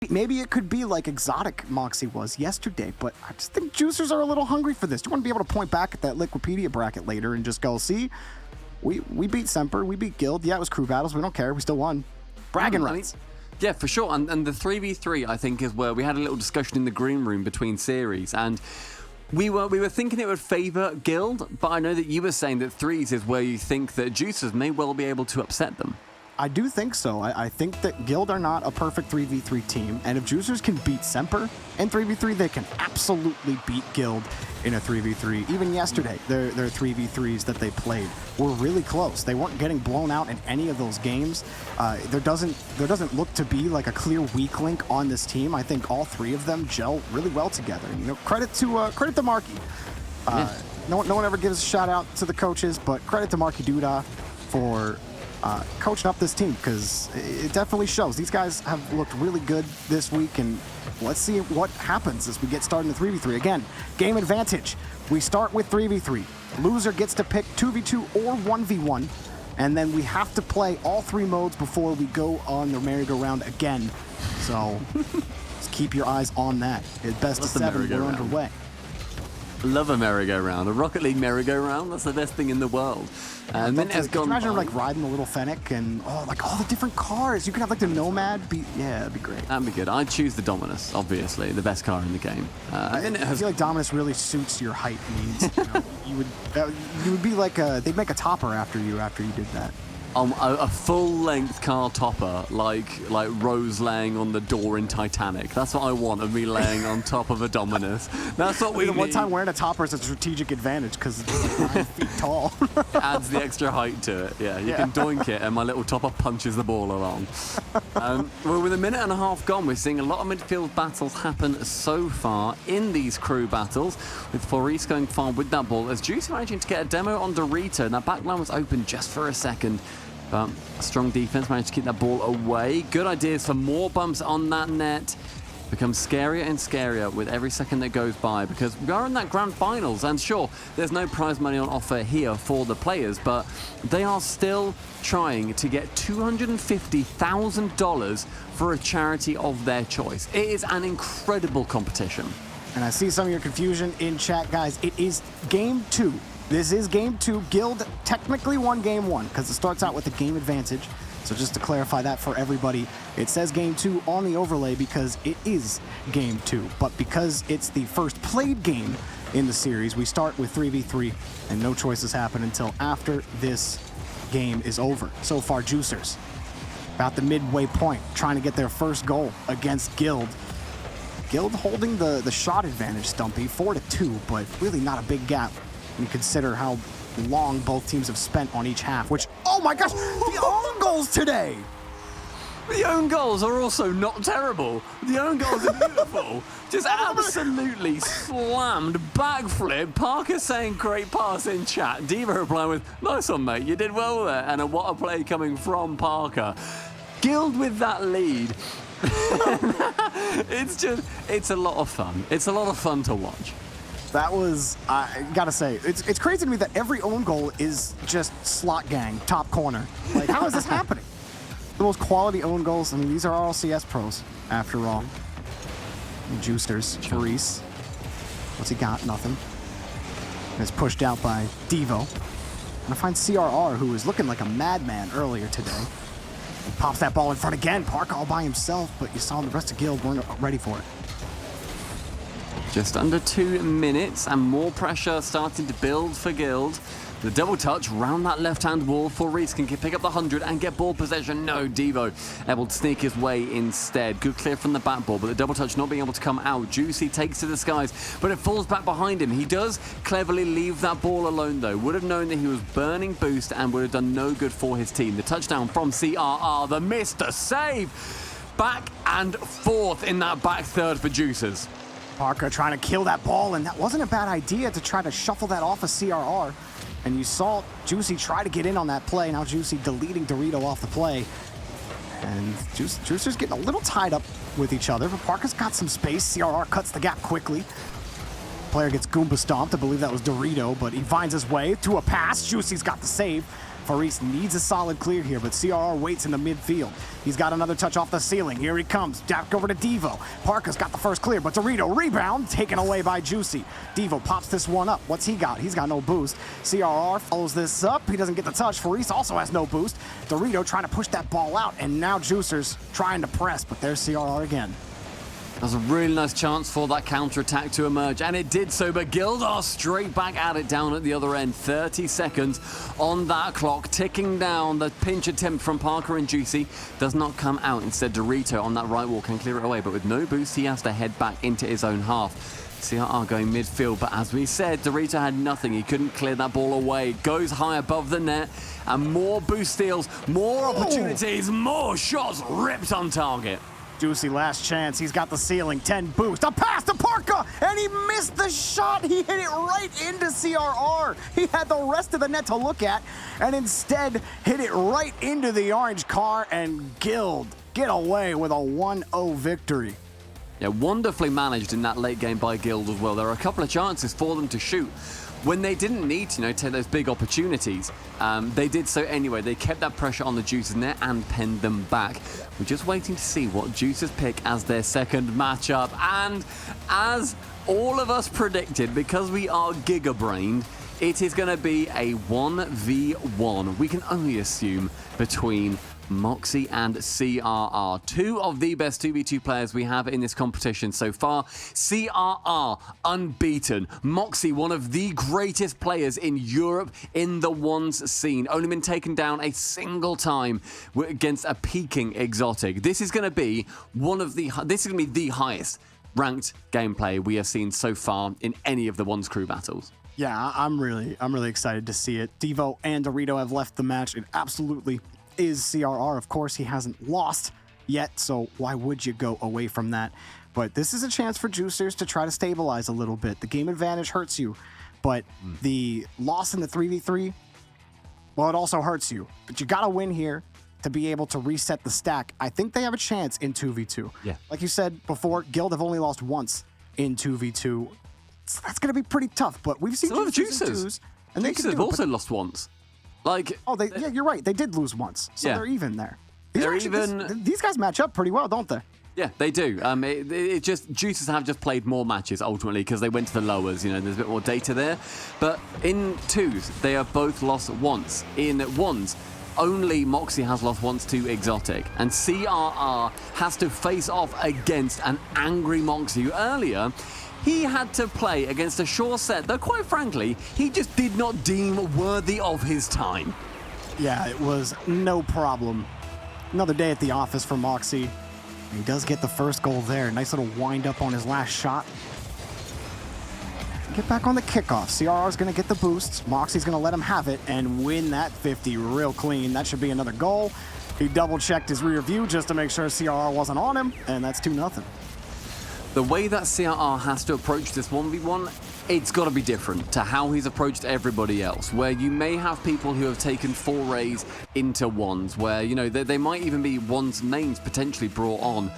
maybe it could be like exotic Moxie was yesterday, but I just think Juicers are a little hungry for this. You want to be able to point back at that Liquipedia bracket later and just go, see, we beat Semper, we beat Guild. Yeah, it was crew battles. We don't care. We still won. Bragging rights. Yeah, for sure. And the 3v3, I think, is where we had a little discussion in the green room between series. And we were thinking it would favour Guild, but I know that you were saying that threes is where you think that Juicers may well be able to upset them. I do think so. I think that Guild are not a perfect 3v3 team, and if Juicers can beat Semper in 3v3, they can absolutely beat Guild in a 3v3. Even yesterday, their 3v3s that they played were really close. They weren't getting blown out in any of those games. There doesn't look to be like a clear weak link on this team. I think all three of them gel really well together. You know, credit to Marky. No one ever gives a shout out to the coaches, but credit to Marky Duda for coaching up this team, because it definitely shows. These guys have looked really good this week, and let's see what happens as we get started in the 3v3. Again, game advantage. We start with 3v3. Loser gets to pick 2v2 or 1v1, and then we have to play all three modes before we go on the merry-go-round again. So just keep your eyes on that. At best of 7, we're underway. Love a merry-go-round. A Rocket League merry-go-round, that's the best thing in the world. And then has gone. Imagine like riding the little Fennec and like all the different cars. You could have like the Nomad. Yeah, that'd be great. That'd be good. I'd choose the Dominus, obviously, the best car in the game. I feel like Dominus really suits your height needs. You would be like they'd make a topper after you did that. A full-length car topper, like Rose laying on the door in Titanic. That's what I want, of me laying on top of a Dominus. That's what we need. One time wearing a topper is a strategitic advantage because it's like 9 feet tall. Adds the extra height to it. Yeah, you can doink it, and my little topper punches the ball along. Well, with a minute and a half gone, we're seeing a lot of midfield battles happen so far in these crew battles, with Faurice going far with that ball, as Juicy managing to get a demo on Dorito, and that back line was open just for a second. But a strong defense managed to keep that ball away. Good ideas for more bumps on that net. Becomes scarier and scarier with every second that goes by, because we are in that grand finals, and sure, there's no prize money on offer here for the players, but they are still trying to get $250,000 for a charity of their choice. It is an incredible competition. And I see some of your confusion in chat, guys. It is game 2. This is game 2. Guild technically won game 1 because it starts out with a game advantage. So just to clarify that for everybody, it says game 2 on the overlay because it is game 2. But because it's the first played game in the series, we start with 3v3 and no choices happen until after this game is over. So far, Juicers about the midway point, trying to get their first goal against Guild. Guild holding the shot advantage, Stumpy, 4-2, but really not a big gap when you consider how long both teams have spent on each half, which, oh my gosh, the own goals today! The own goals are also not terrible. The own goals are beautiful. Just absolutely slammed, backflip. Parker saying great pass in chat. Diva replying with, nice one, mate, you did well there. And a what a play coming from Parker. Guild with that lead. It's a lot of fun. It's a lot of fun to watch. That was, I gotta say, it's crazy to me that every own goal is just slot gang, top corner. Like, how is this happening? The most quality own goals, I mean, these are all CS pros, after all. Juicers, Faurice. What's he got? Nothing. And it's pushed out by Devo. And I find CRR, who was looking like a madman earlier today. He pops that ball in front again. Park all by himself, but you saw the rest of Guild weren't ready for it. Just under 2 minutes and more pressure starting to build for Guild. The double touch round that left-hand wall. Faurice can pick up the 100 and get ball possession. No, Devo able to sneak his way instead. Good clear from the back ball, but the double touch not being able to come out. Juicy takes to the skies, but it falls back behind him. He does cleverly leave that ball alone, though. Would have known that he was burning boost and would have done no good for his team. The touchdown from CRR, the miss, the save. Back and forth in that back third for Juicers. Parker trying to kill that ball, and that wasn't a bad idea to try to shuffle that off of CRR. And you saw Juicy try to get in on that play. Now Juicy deleting Dorito off the play. And Juicer's getting a little tied up with each other, but Parker's got some space. CRR cuts the gap quickly. Player gets Goomba stomped. I believe that was Dorito, but he finds his way to a pass. Juicy's got the save. Faris needs a solid clear here, but CRR waits in the midfield. He's got another touch off the ceiling. Here he comes, back over to Devo. Parka's got the first clear, but Dorito rebound, taken away by Juicy. Devo pops this one up. What's he got? He's got no boost. CRR follows this up. He doesn't get the touch. Faris also has no boost. Dorito trying to push that ball out, and now Juicers trying to press, but there's CRR again. That was a really nice chance for that counter-attack to emerge, and it did so, but Gildar straight back at it down at the other end. 30 seconds on that clock, ticking down. The pinch attempt from Parker and Juicy does not come out. Instead, Dorito on that right wall can clear it away, but with no boost, he has to head back into his own half. CRR going midfield, but as we said, Dorito had nothing. He couldn't clear that ball away. Goes high above the net, and more boost steals, more opportunities, more shots ripped on target. Juicy last chance. He's got the ceiling. 10 boost. A pass to Parka, and he missed the shot. He hit it right into CRR. He had the rest of the net to look at, and instead hit it right into the orange car, and Guild get away with a 1-0 victory. Yeah, wonderfully managed in that late game by Guild as well. There are a couple of chances for them to shoot when they didn't need to, take those big opportunities. They did so anyway. They kept that pressure on the Juicers net and penned them back. We're just waiting to see what Juicers pick as their second matchup. And as all of us predicted, because we are giga-brained, it is going to be a 1v1. We can only assume between Moxie and CRR, two of the best 2v2 players we have in this competition so far. CRR unbeaten. Moxie, one of the greatest players in Europe in the ones scene. Only been taken down a single time against a peaking exotic. This is going to be the highest ranked gameplay we have seen so far in any of the ones crew battles. Yeah, I'm really excited to see it. Devo and Dorito have left the match. It absolutely is CRR. Of course, he hasn't lost yet, so why would you go away from that? But this is a chance for Juicers to try to stabilize a little bit. The game advantage hurts you, but the loss in the 3v3, well, it also hurts you. But you gotta win here to be able to reset the stack. I think they have a chance in 2v2. Yeah. Like you said before, Guild have only lost once in 2v2. So that's gonna be pretty tough, but we've seen Juicers and they have also lost once. Yeah, you're right. They did lose once, so they're even there. These guys match up pretty well, don't they? Yeah, they do. Juicers have just played more matches ultimately because they went to the lowers. There's a bit more data there. But in twos, they have both lost once. In ones, only Moxie has lost once to Exotic, and CRR has to face off against an angry Moxie who earlier he had to play against a sure set that, quite frankly, he just did not deem worthy of his time. Yeah, it was no problem. Another day at the office for Moxie. He does get the first goal there. Nice little wind up on his last shot. Get back on the kickoff. CRR's going to get the boosts. Moxie's going to let him have it and win that 50 real clean. That should be another goal. He double-checked his rear view just to make sure CRR wasn't on him, and that's 2-0. The way that CRR has to approach this 1v1, it's got to be different to how he's approached everybody else, where you may have people who have taken forays into ones, where, they might even be ones names potentially brought on,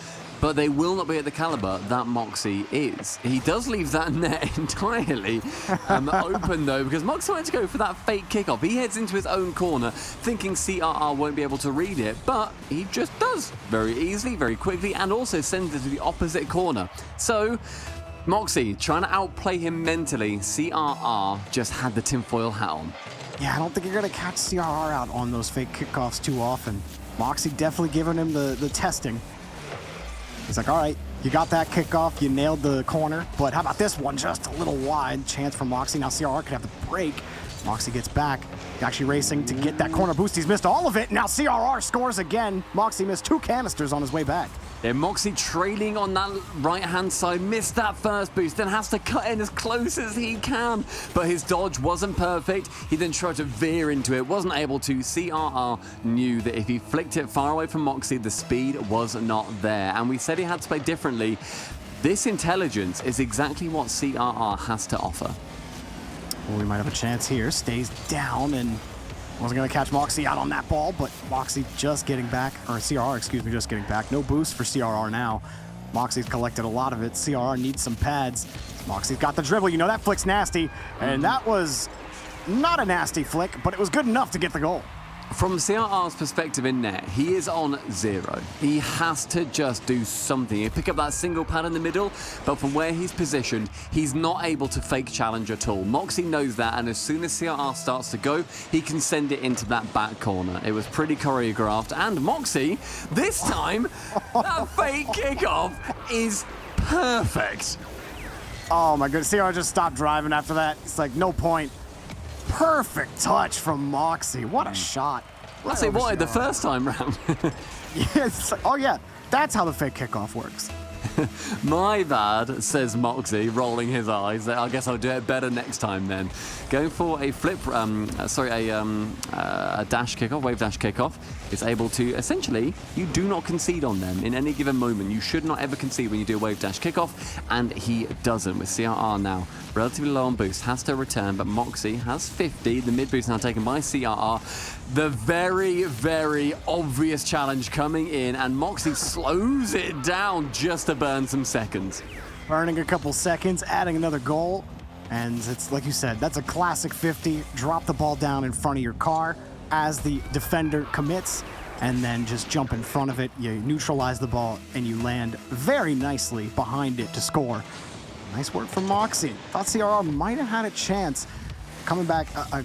but they will not be at the caliber that Moxie is. He does leave that net entirely open, though, because Moxie went to go for that fake kickoff. He heads into his own corner, thinking CRR won't be able to read it, but he just does very easily, very quickly, and also sends it to the opposite corner. So Moxie trying to outplay him mentally. CRR just had the tinfoil hat on. Yeah, I don't think you're going to catch CRR out on those fake kickoffs too often. Moxie definitely giving him the testing. He's like, all right, you got that kickoff, you nailed the corner, but how about this one? Just a little wide. Chance for Moxie. Now CRR could have the break. Moxie gets back. He's actually racing to get that corner boost. He's missed all of it. Now CRR scores again. Moxie missed 2 canisters on his way back. Yeah, Moxie trailing on that right-hand side, missed that first boost, then has to cut in as close as he can. But his dodge wasn't perfect. He then tried to veer into it, wasn't able to. CRR knew that if he flicked it far away from Moxie, the speed was not there. And we said he had to play differently. This intelligence is exactly what CRR has to offer. Well, we might have a chance here. Stays down and wasn't going to catch Moxie out on that ball, but Moxie just getting back, or CRR, excuse me, just getting back. No boost for CRR now. Moxie's collected a lot of it. CRR needs some pads. Moxie's got the dribble. That flick's nasty, and that was not a nasty flick, but it was good enough to get the goal. From CRR's perspective in net, he is on 0. He has to just do something. He'll pick up that single pad in the middle, but from where he's positioned, he's not able to fake challenge at all. Moxie knows that, and as soon as CRR starts to go, he can send it into that back corner. It was pretty choreographed, and Moxie, this time, that fake kickoff is perfect. Oh my goodness, CR just stopped driving after that. It's like, no point. Perfect touch from Moxie. What a shot. That's it, what, the first time round? Yes. Oh yeah, that's how the fake kickoff works. My bad, says Moxie, rolling his eyes. I guess I'll do it better next time then. Going for a flip, a dash kickoff, wave dash kickoff, is able to, essentially, you do not concede on them in any given moment. You should not ever concede when you do a wave dash kickoff, and he doesn't with CRR now. Relatively low on boost, has to return, but Moxie has 50. The mid boost now taken by CRR. The very, very obvious challenge coming in, and Moxie slows it down just to burn some seconds. Burning a couple seconds, adding another goal, and it's like you said, that's a classic 50. Drop the ball down in front of your car as the defender commits, and then just jump in front of it. You neutralize the ball, and you land very nicely behind it to score. Nice work from Moxie. Thought CRR might have had a chance coming back down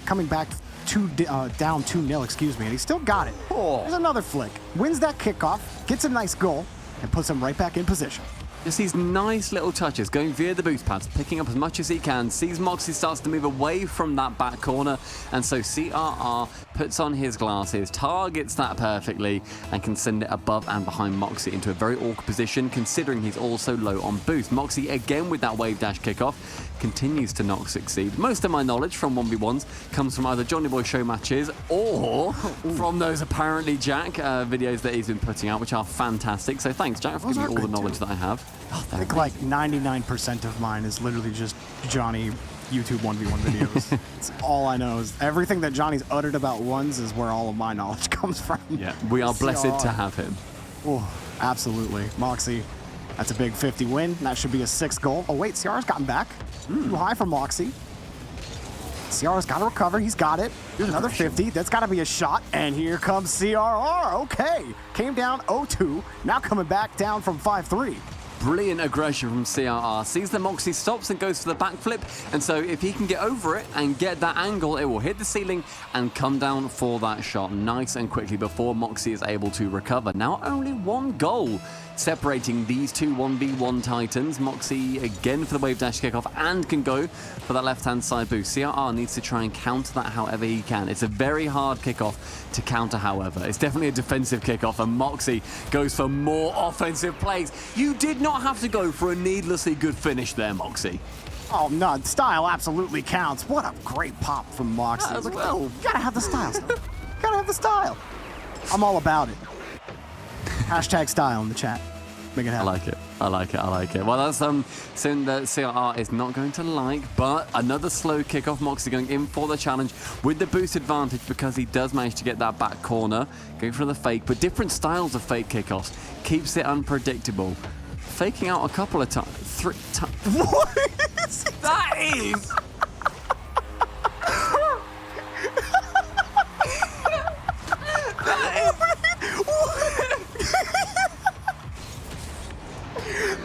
2-0, excuse me, and he still got it. Oh. There's another flick. Wins that kickoff, gets a nice goal, and puts him right back in position. Just these nice little touches, going via the boost pads, picking up as much as he can, sees Moxie starts to move away from that back corner, and so CRR puts on his glasses, targets that perfectly, and can send it above and behind Moxie into a very awkward position, considering he's also low on boost. Moxie, again with that wave dash kickoff, continues to not succeed. Most of my knowledge from 1v1s comes from either Johnny Boy show matches or from those apparently Jack videos that he's been putting out, which are fantastic. So thanks, Jack, for giving me all the knowledge that I have. I think like 99% of mine is literally just Johnny YouTube 1v1 videos. It's all I know. Is everything that Johnny's uttered about ones is where all of my knowledge comes from. Yeah, we are blessed to have him. Oh, absolutely. Moxie, that's a big 50 win. That should be a 6th goal. Oh wait, CR's gotten back. Too high for Moxie. CR's got to recover. He's got it. Here's another 50. That's got to be a shot. And here comes CRR. Okay. Came down 0-2. Now coming back down from 5-3. Brilliant aggression from CRR. Sees the Moxie, stops and goes for the backflip. And so if he can get over it and get that angle, it will hit the ceiling and come down for that shot nice and quickly before Moxie is able to recover. Now only 1 goal separating these two 1v1 titans. Moxie again for the wave dash kickoff and can go for that left-hand side boost. CRR needs to try and counter that however he can. It's a very hard kickoff to counter, however. It's definitely a defensive kickoff, and Moxie goes for more offensive plays. You did not have to go for a needlessly good finish there, Moxie. Oh, no, style absolutely counts. What a great pop from Moxie. As well. You gotta have the style. Gotta have the style. I'm all about it. Hashtag style in the chat. Make it happen. I like it. I like it. I like it. Well, that's something that CRR is not going to like, but another slow kickoff. Moxie going in for the challenge with the boost advantage because he does manage to get that back corner. Going for the fake, but different styles of fake kickoffs. Keeps it unpredictable. Faking out a couple of times. 3 times. What is it? That is...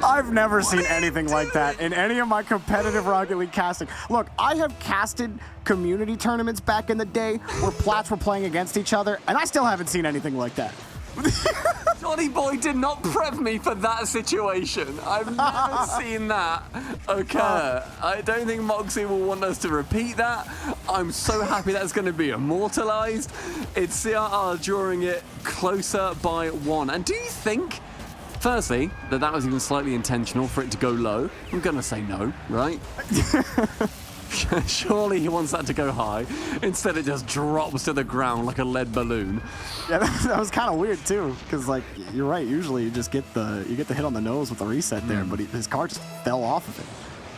I've never seen anything like that in any of my competitive Rocket League casting. Look, I have casted community tournaments back in the day where plats were playing against each other, and I still haven't seen anything like that. Johnny Boy did not prep me for that situation. I've never seen that occur. I don't think Moxie will want us to repeat that. I'm so happy that's going to be immortalized. It's CRR drawing it closer by 1. And do you think, firstly, that was even slightly intentional for it to go low? I'm going to say no, right? Surely he wants that to go high. Instead, it just drops to the ground like a lead balloon. Yeah, that was kind of weird too, because like you're right. Usually, you just get the hit on the nose with the reset there, but his car just fell off of it.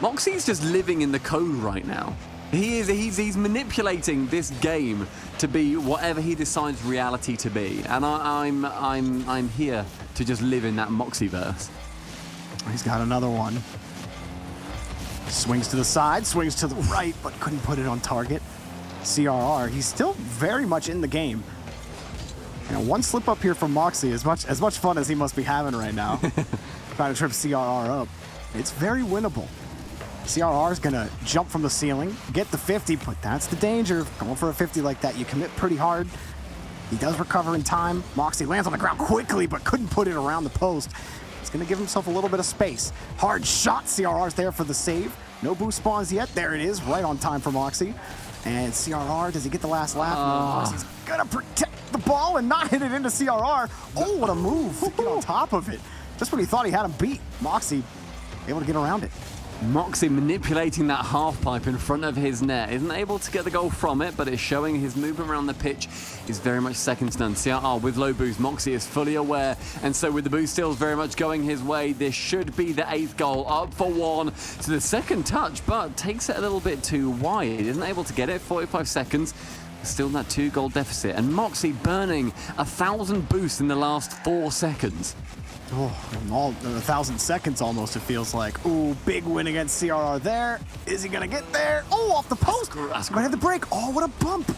Moxie's just living in the code right now. He's manipulating this game to be whatever he decides reality to be, and I'm here to just live in that Moxieverse. He's got another one. Swings to the side, swings to the right, but couldn't put it on target. CRR, he's still very much in the game. You know, one slip up here from Moxie, as much fun as he must be having right now, trying to trip CRR up, it's very winnable. CRR is going to jump from the ceiling, get the 50, but that's the danger. Going for a 50 like that, you commit pretty hard. He does recover in time. Moxie lands on the ground quickly, but couldn't put it around the post. He's going to give himself a little bit of space. Hard shot. CRR's there for the save. No boost spawns yet. There it is, right on time for Moxie. And CRR, does he get the last lap? No, Moxie's going to protect the ball and not hit it into CRR. Oh, what a move to get on top of it. Just when he thought he had him beat, Moxie able to get around it. Moxie manipulating that half pipe in front of his net. Isn't able to get the goal from it, but it's showing his movement around the pitch is very much second to none. CRR with low boost. Moxie is fully aware, and so with the boost still very much going his way, this should be the 8th goal. Up for one to the second touch, but takes it a little bit too wide. Isn't able to get it. 45 seconds. Still in that 2-goal deficit, and Moxie burning 1,000 boosts in the last 4 seconds. Oh, all 1,000 seconds almost, it feels like. Ooh, big win against CRR there. Is he going to get there? Oh, off the post. Might have the break. Oh, what a bump.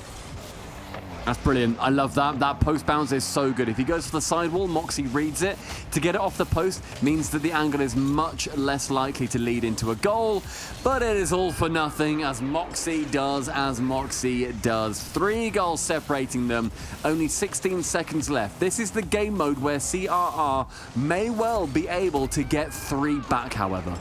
That's brilliant. I love that. That post bounce is so good. If he goes for the sidewall, Moxie reads it. To get it off the post means that the angle is much less likely to lead into a goal. But it is all for nothing as Moxie does as Moxie does. 3 goals separating them. Only 16 seconds left. This is the game mode where CRR may well be able to get 3 back, however.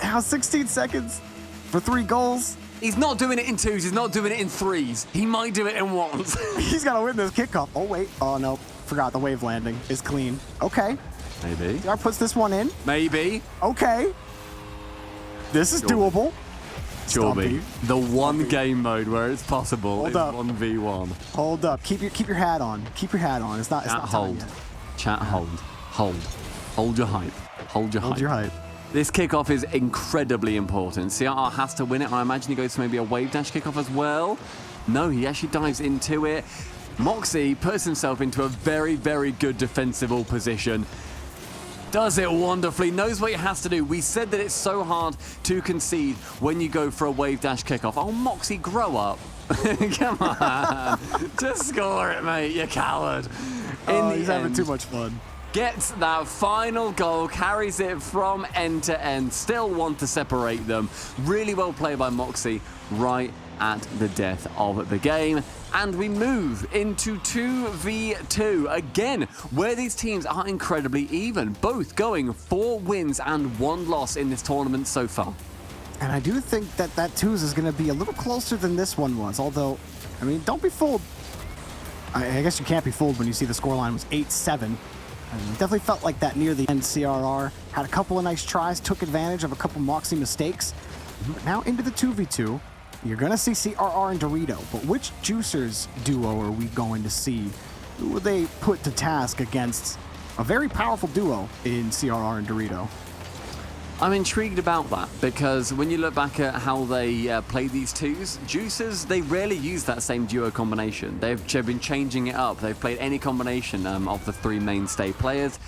Now 16 seconds for 3 goals. He's not doing it in 2s. He's not doing it in 3s. He might do it in 1s. He's got to win this kickoff. Oh, wait. Oh, no. Forgot the wave landing is clean. Okay. Maybe. CR puts this one in. Maybe. Okay. This is doable. Jorby. The one game mode where it's possible is 1v1. Hold up. Keep your hat on. Keep your hat on. It's not hold. Time yet. Chat hold. Hold. Hold your hype. Hold your hype. Hold your hype. This kickoff is incredibly important. CRR has to win it. I imagine he goes for maybe a wave dash kickoff as well. No, he actually dives into it. Moxie puts himself into a very, very good defensible position. Does it wonderfully, knows what he has to do. We said that it's so hard to concede when you go for a wave dash kickoff. Oh, Moxie, grow up. Come on. Just score it, mate, you coward. He's having too much fun. Gets that final goal, carries it from end to end, still want to separate them. Really well played by Moxie right at the death of the game. And we move into 2v2 again, where these teams are incredibly even, both going 4 wins and 1 loss in this tournament so far. And I do think that 2s is going to be a little closer than this one was, although, I mean, don't be fooled. I guess you can't be fooled when you see the scoreline was 8-7. Definitely felt like that near the end. CRR had a couple of nice tries, took advantage of a couple Moxie mistakes. But now into the 2v2, you're going to see CRR and Dorito. But which Juicers duo are we going to see? Who will they put to task against a very powerful duo in CRR and Dorito? I'm intrigued about that because when you look back at how they play these 2s, Juicers, they rarely use that same duo combination. They've been changing it up. They've played any combination of the 3 mainstay players.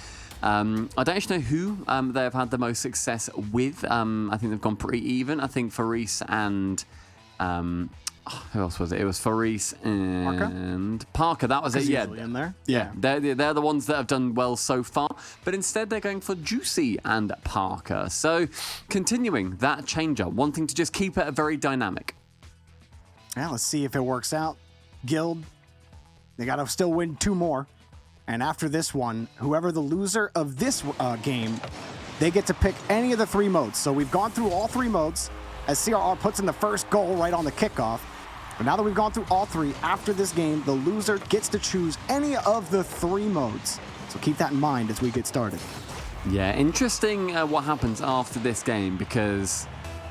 I don't actually know who they've had the most success with. I think they've gone pretty even. I think Faris and... who else was it? It was Faris and Parker. That was it. Yeah, in there. Yeah, they're the ones that have done well so far. But instead, they're going for Juicy and Parker. So, continuing that change-up, wanting to just keep it very dynamic. Yeah, let's see if it works out. Guild, they got to still win 2 more. And after this one, whoever the loser of this game, they get to pick any of the 3 modes. So we've gone through all 3 modes as CRR puts in the first goal right on the kickoff. But now that we've gone through all 3, after this game, the loser gets to choose any of the 3 modes. So keep that in mind as we get started. Yeah, interesting what happens after this game because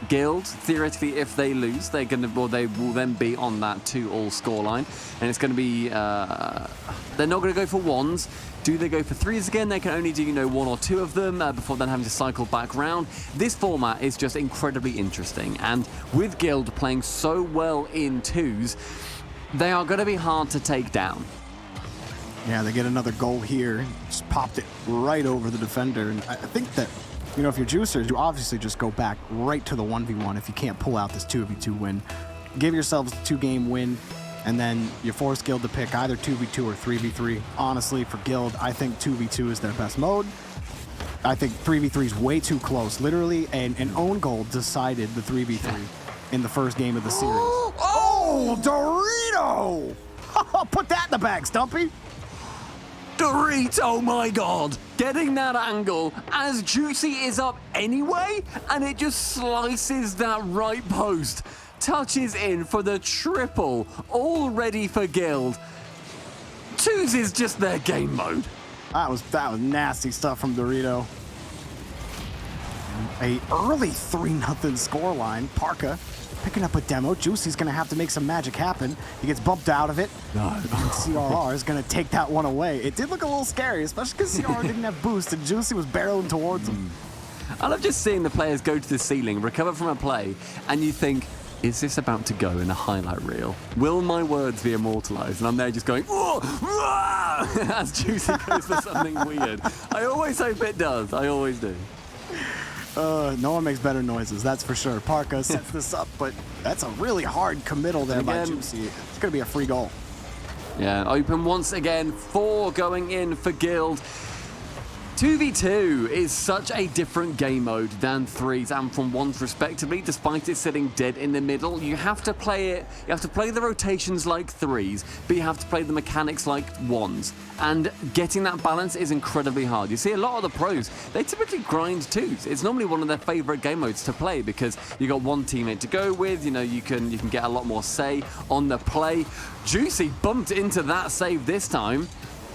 Guild, theoretically, if they lose, they will then be on that 2-all scoreline, and it's going to be they're not going to go for 1s. Do they go for 3s again? They can only do 1 or 2 of them before then having to cycle back round. This format is just incredibly interesting, and with Guild playing so well in 2s, they are going to be hard to take down. Yeah, they get another goal here. Just popped it right over the defender, and I think that, if you're Juicers, you obviously just go back right to the 1v1 if you can't pull out this 2v2 win. Give yourselves a 2-game win. and then you force Guild to pick either 2v2 or 3v3. Honestly, for Guild, I think 2v2 is their best mode. I think 3v3 is way too close. Literally, an own goal decided the 3v3 in the first game of the series. Oh, Dorito! Put that in the bag, Stumpy. Dorito, my God! Getting that angle as Juicy is up anyway, and it just slices that right post. Touches in for the triple, all ready for Guild. Twos is just their game mode. That was nasty stuff from Dorito. A early 3-0 scoreline. Parka picking up a demo. Juicy's going to have to make some magic happen. He gets bumped out of it. No. CRR is going to take that one away. It did look a little scary, especially because CRR didn't have boost and Juicy was barreling towards him. I love just seeing the players go to the ceiling, recover from a play, and you think, is this about to go in a highlight reel? Will my words be immortalized? And I'm there just going, as Juicy goes for something weird. I always hope it does. I always do. No one makes better noises, that's for sure. Parka sets this up, but that's a really hard committal there by Juicy. It's going to be a free goal. Yeah, open once again. 4 going in for Guild. 2v2 is such a different game mode than 3s and from 1s respectively, despite it sitting dead in the middle. You have to play it, you have to play the rotations like 3s, but you have to play the mechanics like 1s. And getting that balance is incredibly hard. You see a lot of the pros, they typically grind 2s. It's normally one of their favorite game modes to play because you got one teammate to go with, you know, you can get a lot more say on the play. Juicy bumped into that save this time.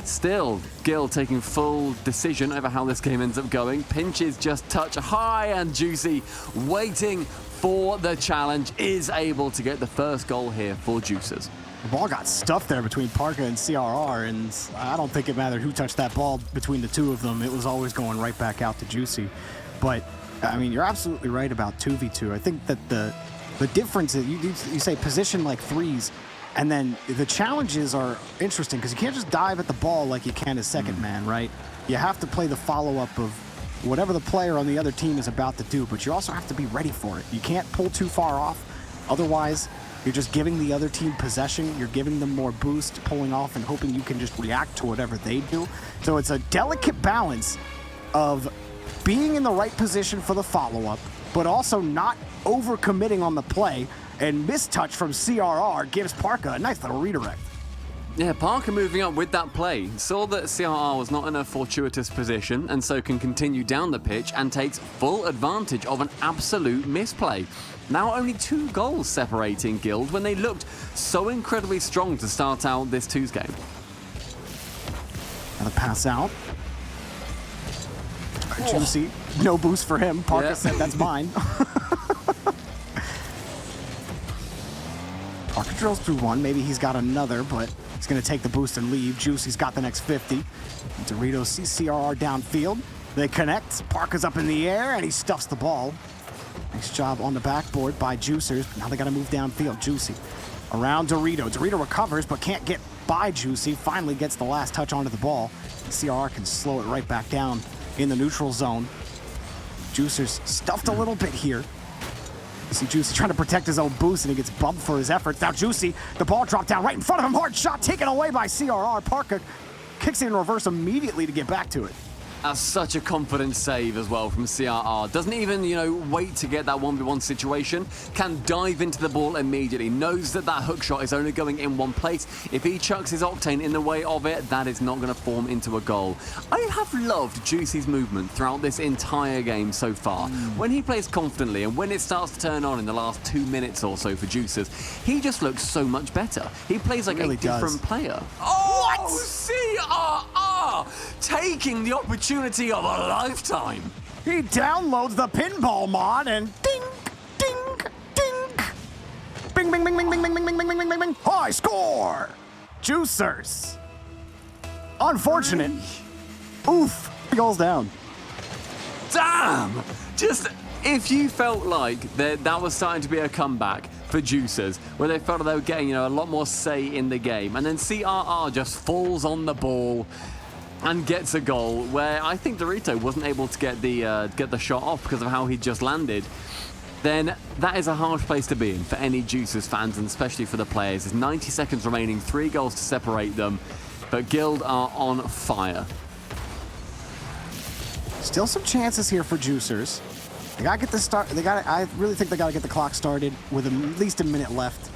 Still, Gil taking full decision over how this game ends up going. Pinches just touch high, and Juicy, waiting for the challenge, is able to get the first goal here for Juicers. The ball got stuffed there between Parka and CRR, and I don't think it mattered who touched that ball between the two of them. It was always going right back out to Juicy. But, I mean, you're absolutely right about 2v2. I think that the difference is, you say position like 3s, and then the challenges are interesting because you can't just dive at the ball like you can as second man, right? You have to play the follow-up of whatever the player on the other team is about to do, but you also have to be ready for it. You can't pull too far off. Otherwise, you're just giving the other team possession. You're giving them more boost, pulling off, and hoping you can just react to whatever they do. So it's a delicate balance of being in the right position for the follow-up, but also not overcommitting on the play. And mistouch from CRR gives Parka a nice little redirect. Yeah, Parker moving up with that play. Saw that CRR was not in a fortuitous position and so can continue down the pitch and takes full advantage of an absolute misplay. Now only 2 goals separating Guild when they looked so incredibly strong to start out this 2s game. Another pass out. Juicy, no boost for him. Parker said that's mine. Parker drills through one. Maybe he's got another, but he's going to take the boost and leave. Juicy's got the next 50. Doritos sees CRR downfield. They connect. Parker's up in the air, and he stuffs the ball. Nice job on the backboard by Juicers. Now they got to move downfield. Juicy around Dorito. Dorito recovers, but can't get by Juicy. Finally gets the last touch onto the ball. CRR can slow it right back down in the neutral zone. Juicers stuffed a little bit here. You see Juicy trying to protect his own boost, and he gets bumped for his efforts. Now Juicy, the ball dropped down right in front of him. Hard shot taken away by CRR. Parker kicks it in reverse immediately to get back to it. That's such a confident save as well from CRR. Doesn't even, wait to get that 1v1 situation. Can dive into the ball immediately. Knows that that hook shot is only going in one place. If he chucks his Octane in the way of it, that is not going to form into a goal. I have loved Juicy's movement throughout this entire game so far. When he plays confidently and when it starts to turn on in the last 2 minutes or so for Juicers, he just looks so much better. He plays like a different player. Oh, what? CRR! Taking the opportunity of a lifetime. He downloads the pinball mod and ding, ding, ding. Bing, bing, bing, bing, bing, bing, bing, bing, bing, bing, bing, bing. High score! Juicers. Unfortunate. Oof. Goals down. Damn! Just, if you felt like that was starting to be a comeback for Juicers, where they felt they were getting, a lot more say in the game, and then CRR just falls on the ball and gets a goal where I think Dorito wasn't able to get the shot off because of how he just landed. then that is a harsh place to be in for any Juicers fans, and especially for the players. There's 90 seconds remaining, 3 goals to separate them, but Guild are on fire. Still some chances here for Juicers. They gotta get the start. I really think they gotta get the clock started with at least a minute left.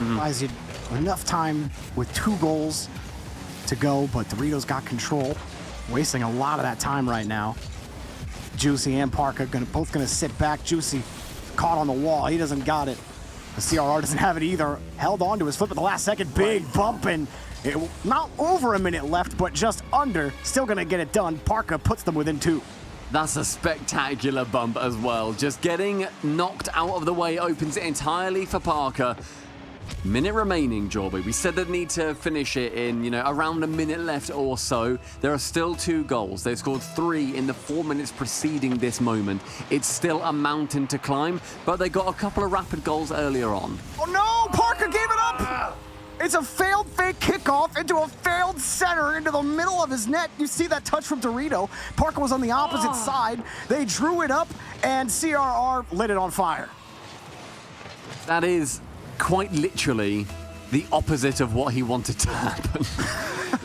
Buys you enough time with 2 goals to go, but Doritos got control, wasting a lot of that time right now. Juicy and Parker both gonna sit back. Juicy caught on the wall. He doesn't got it. The CRR doesn't have it either. Held on to his flip at the last second. Big bump, and not over a minute left, but just under. Still gonna get it done. Parker puts them within 2. That's a spectacular bump as well. Just getting knocked out of the way opens it entirely for Parker. Minute remaining, Jorby. We said they'd need to finish it in, around a minute left or so. There are still 2 goals. They've scored 3 in the 4 minutes preceding this moment. It's still a mountain to climb, but they got a couple of rapid goals earlier on. Oh no! Parker gave it up! It's a failed fake kickoff into a failed center into the middle of his net. You see that touch from Dorito. Parker was on the opposite side. They drew it up, and CRR lit it on fire. That is quite literally the opposite of what he wanted to happen.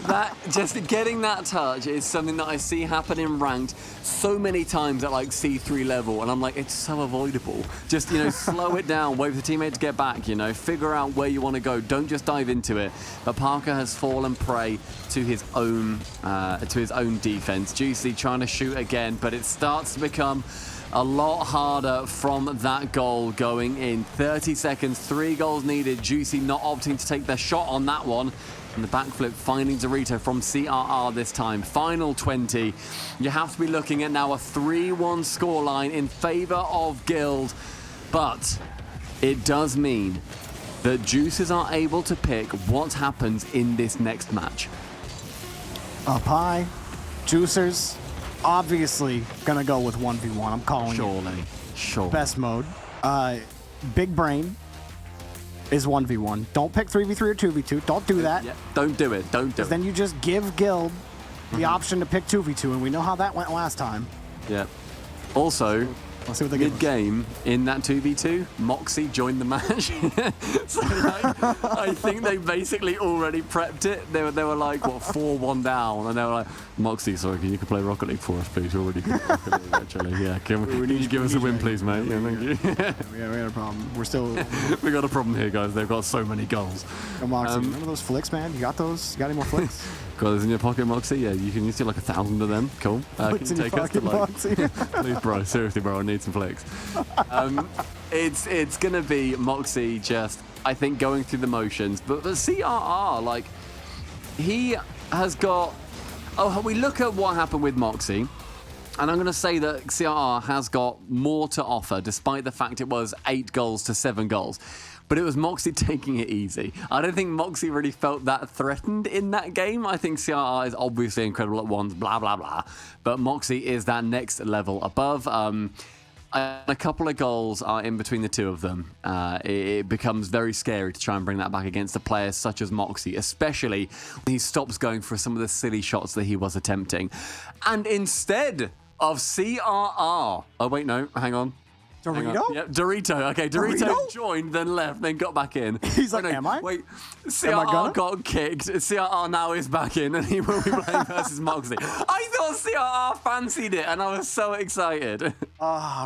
That just getting that touch is something that I see happen in ranked so many times at like C3 level, and I'm like, it's so avoidable. Just slow it down, wait for the teammate to get back, figure out where you want to go. Don't just dive into it. But Parker has fallen prey to his own defense. Juicy trying to shoot again, but it starts to become a lot harder from that goal going in. 30 seconds, 3 goals needed. Juicy not opting to take their shot on that one. And the backflip finding Dorito from CRR this time. Final 20. You have to be looking at now a 3-1 scoreline in favor of Guild. But it does mean that Juicers are able to pick what happens in this next match. Up high, Juicers obviously gonna go with 1v1. I'm calling it. Surely. Best mode. Big brain is 1v1. Don't pick 3v3 or 2v2. Don't do that. Yeah, don't do it. Don't do it. Then you just give Guild the option to pick 2v2, and we know how that went last time. Yeah. Also, let's see what they give us. mid-game in that 2v2, Moxie joined the match. So I think they basically already prepped it. They were like, 4-1 down, and they were like, Moxie, sorry, can you play Rocket League for us, please? You're already good at Rocket League, actually. Yeah, can you give us a win, please, mate? Yeah, thank you. We had a problem. We're still... We got a problem here, guys. They've got so many goals. Oh, Moxie, remember those flicks, man? You got those? You got any more flicks? Got those in your pocket, Moxie? Yeah, you can use like 1,000 of them. Cool. Can you take us to Moxie? Please, bro. Seriously, bro. I need some flicks. It's gonna be Moxie just, I think, going through the motions. But the CRR, he has got. Oh, we look at what happened with Moxie, and I'm going to say that CRR has got more to offer, despite the fact it was 8 goals to 7 goals. But it was Moxie taking it easy. I don't think Moxie really felt that threatened in that game. I think CRR is obviously incredible at ones, blah, blah, blah. But Moxie is that next level above. A couple of goals are in between the 2 of them. It becomes very scary to try and bring that back against a player such as Moxie, especially when he stops going for some of the silly shots that he was attempting. And instead of CRR... Oh, wait, no, hang on. Dorito? Yeah, Dorito. Okay, Dorito joined, then left, then got back in. He's like, am I? Wait, CRR got kicked. CRR now is back in, and he will be playing versus Moxie. I thought CRR fancied it, and I was so excited.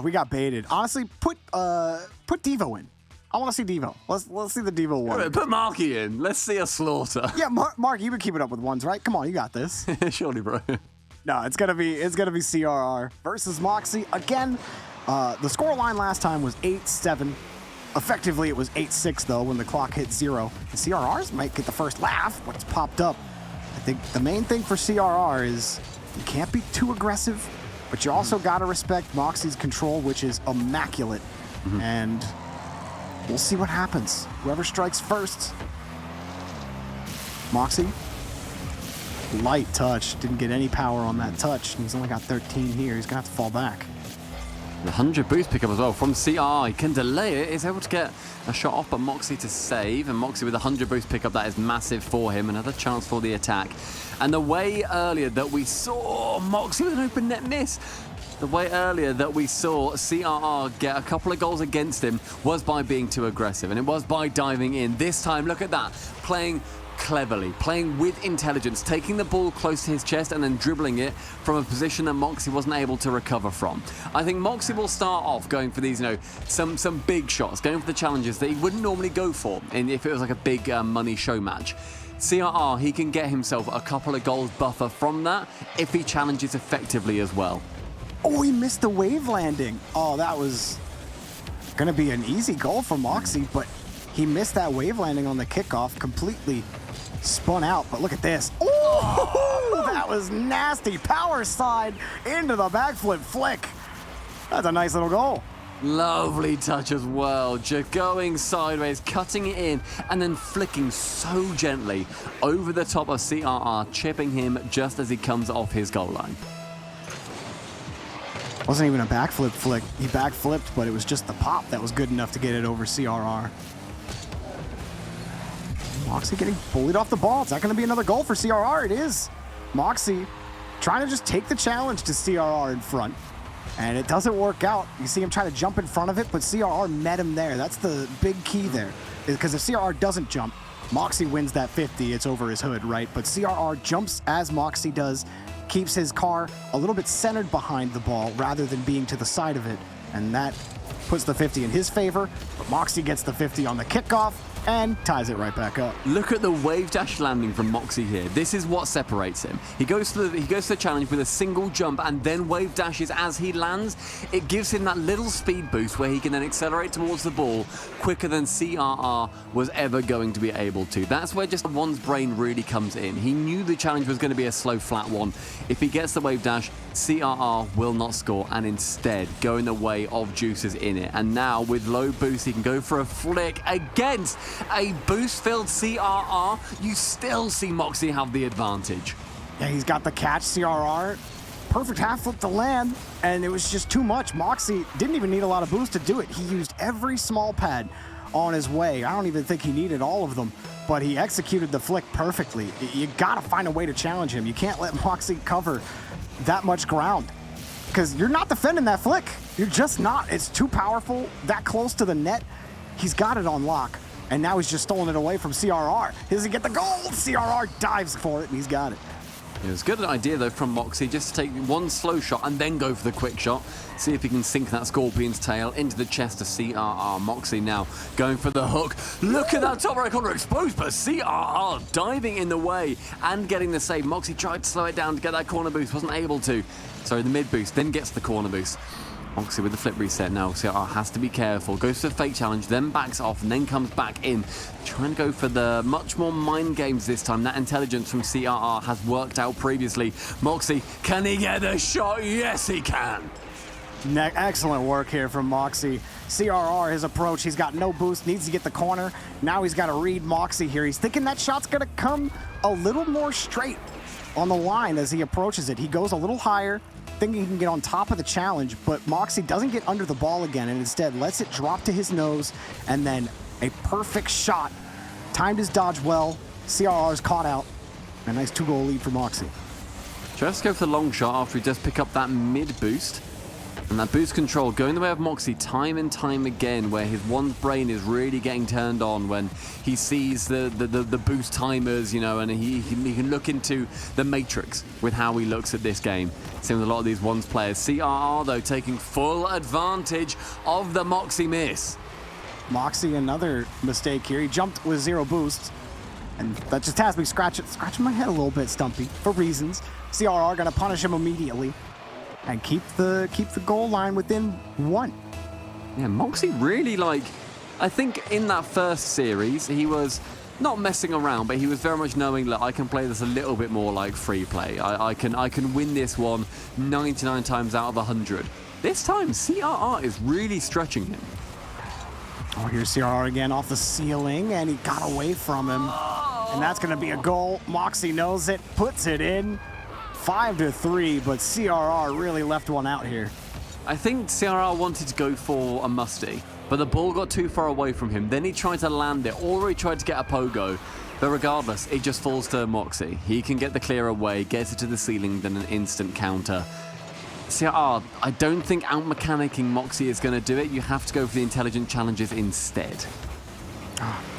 We got baited. Honestly, put Devo in. I want to see Devo. Let's see the Devo one. Put Marky in. Let's see a slaughter. Yeah, Mark, you've been keeping up with ones, right? Come on, you got this. Surely, bro. No, it's gonna be CRR versus Moxie again. The score line last time was 8-7. Effectively, it was 8-6, though, when the clock hit 0. The CRRs might get the first laugh, what's popped up. I think the main thing for CRR is you can't be too aggressive, but you also got to respect Moxie's control, which is immaculate. And we'll see what happens. Whoever strikes first. Moxie, light touch. Didn't get any power on that touch. He's only got 13 here. He's going to have to fall back. The 100 boost pickup as well from CR. He can delay it. He's able to get a shot off, but Moxie to save. And Moxie with a 100 boost pickup, that is massive for him. Another chance for the attack. And the way earlier that we saw Moxie with an open net miss, The way earlier that we saw CRR get a couple of goals against him was by being too aggressive, and it was by diving in. This time, look at that, playing cleverly, playing with intelligence, taking the ball close to his chest and then dribbling it from a position that Moxie wasn't able to recover from. I think Moxie will start off going for these, some big shots, going for the challenges that he wouldn't normally go for if it was like a big money show match. CRR, he can get himself a couple of goals buffer from that if he challenges effectively as well. Oh, he missed the wave landing. Oh, that was going to be an easy goal for Moxie, but he missed that wave landing on the kickoff, completely spun out. But look at this. Oh, that was nasty. Power slide into the backflip flick. That's a nice little goal. Lovely touch as well, just going sideways, cutting it in, and then flicking so gently over the top of CRR, chipping him just as he comes off his goal line. Wasn't even a backflip flick. He backflipped, but it was just the pop that was good enough to get it over CRR. Moxie getting bullied off the ball. Is that going to be another goal for CRR? It is. Moxie trying to just take the challenge to CRR in front. And it doesn't work out. You see him try to jump in front of it, but CRR met him there. That's the big key there. Because if CRR doesn't jump, Moxie wins that 50. It's over his hood, right? But CRR jumps as Moxie does, keeps his car a little bit centered behind the ball rather than being to the side of it. And that puts the 50 in his favor. But Moxie gets the 50 on the kickoff and ties it right back up. Look at the wave dash landing from Moxie here. This is what separates him. He goes to the challenge with a single jump and then wave dashes as he lands. It gives him that little speed boost where he can then accelerate towards the ball quicker than CRR was ever going to be able to. That's where just one's brain really comes in. He knew the challenge was going to be a slow, flat one. If he gets the wave dash, CRR will not score and instead go in the way of Juices in it. And now with low boost, he can go for a flick against a boost-filled CRR. You still see Moxie have the advantage. Yeah, he's got the catch, CRR. Perfect half flip to land, and it was just too much. Moxie didn't even need a lot of boost to do it. He used every small pad on his way. I don't even think he needed all of them, but he executed the flick perfectly. You gotta find a way to challenge him. You can't let Moxie cover that much ground because you're not defending that flick. You're just not. It's too powerful, that close to the net. He's got it on lock, and now he's just stolen it away from CRR. Does he get the goal? CRR dives for it, and he's got it. It was a good idea, though, from Moxie, just to take one slow shot and then go for the quick shot. See if he can sink that Scorpion's tail into the chest of CRR. Moxie now going for the hook. Look at that top right corner exposed, but CRR diving in the way and getting the save. Moxie tried to slow it down to get that corner boost, wasn't able to. Sorry, the mid boost, then gets the corner boost. Moxie with the flip reset now. CRR has to be careful. Goes to the fake challenge, then backs off, and then comes back in. Trying to go for the much more mind games this time. That intelligence from CRR has worked out previously. Moxie, can he get the shot? Yes, he can. Excellent work here from Moxie. CRR, his approach, he's got no boost, needs to get the corner. Now he's got to read Moxie here. He's thinking that shot's going to come a little more straight on the line as he approaches it. He goes a little higher, thinking he can get on top of the challenge, but Moxie doesn't get under the ball again and instead lets it drop to his nose, and then a perfect shot. Timed his dodge well. CRR's caught out. A nice 2-goal lead for Moxie. Tries to go for the long shot after he does pick up that mid boost. And that boost control going the way of Moxie time and time again, where his one's brain is really getting turned on when he sees the boost timers, and he can look into the matrix with how he looks at this game. Same with a lot of these ones players. CRR, though, taking full advantage of the Moxie miss. Moxie, another mistake here. He jumped with 0 boost, and that just has me scratching my head a little bit, Stumpy, for reasons. CRR gonna punish him immediately and keep the goal line within 1. Yeah, Moxie really, I think in that first series, he was not messing around, but he was very much knowing, look, I can play this a little bit more like free play. I can win this one 99 times out of 100. This time, CRR is really stretching him. Oh, here's CRR again off the ceiling, and he got away from him. And that's going to be a goal. Moxie knows it, puts it in. 5-3, but CRR really left one out here. I think CRR wanted to go for a musty, but the ball got too far away from him. Then he tried to land it, or he tried to get a pogo. But regardless, it just falls to Moxie. He can get the clear away, gets it to the ceiling, then an instant counter. CRR, I don't think out-mechanicking Moxie is going to do it. You have to go for the intelligent challenges instead.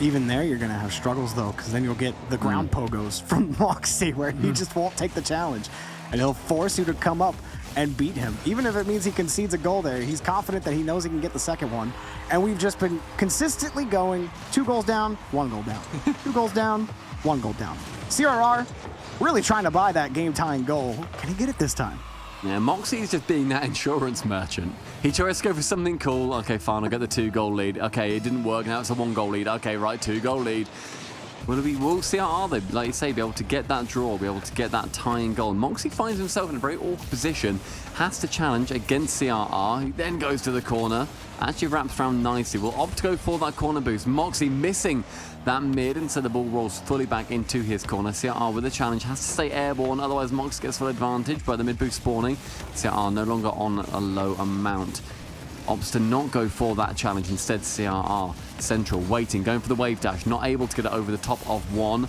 Even there, you're going to have struggles, though, because then you'll get the ground pogos from Moxie, where he just won't take the challenge. And he'll force you to come up and beat him. Even if it means he concedes a goal there, he's confident that he knows he can get the second one. And we've just been consistently going 2 goals down, 1 goal down. 2 goals down, 1 goal down. CRR really trying to buy that game-tying goal. Can he get it this time? Yeah, Moxie's just being that insurance merchant. He tries to go for something cool. Okay, fine, I'll get the 2-goal lead. Okay, it didn't work. Now it's a 1-goal lead. Okay, right, 2-goal lead. Will CRR, though, like you say, be able to get that draw, be able to get that tying goal? Moxie finds himself in a very awkward position, has to challenge against CRR, he then goes to the corner, actually wraps around nicely, will opt to go for that corner boost. Moxie missing that mid, and so the ball rolls fully back into his corner. CRR with a challenge, has to stay airborne, otherwise Moxie gets full advantage by the mid boost spawning. CRR no longer on a low amount. Opts to not go for that challenge. Instead, CRR central, waiting, going for the wave dash, not able to get it over the top of one.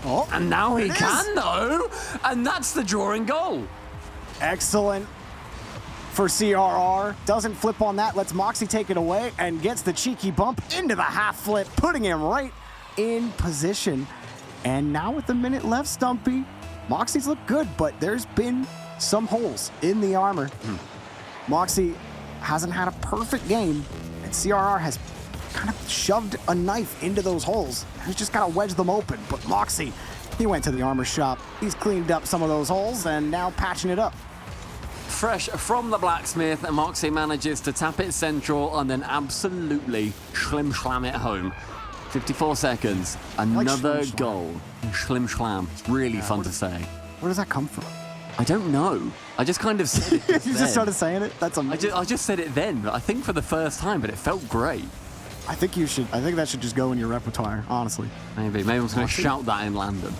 Oh, and now he can, though, and that's the drawing goal. Excellent for CRR. Doesn't flip on that, lets Moxie take it away, and gets the cheeky bump into the half flip, putting him right in position. And now with a minute left, Stumpy, Moxie's looked good, but there's been some holes in the armor. Moxie hasn't had a perfect game, and CRR has kind of shoved a knife into those holes. He's just got to wedge them open, but Moxie, he went to the armor shop. He's cleaned up some of those holes and now patching it up. Fresh from the blacksmith, Moxie manages to tap it central and then absolutely schlim-schlam it home. 54 seconds, another goal. Schlim-schlam, really fun to say. Where does that come from? I don't know. I just kind of said it. You just started saying it? That's amazing. I just said it then, I think for the first time, but it felt great. I think that should just go in your repertoire, honestly. Maybe I'm just going to shout that in London.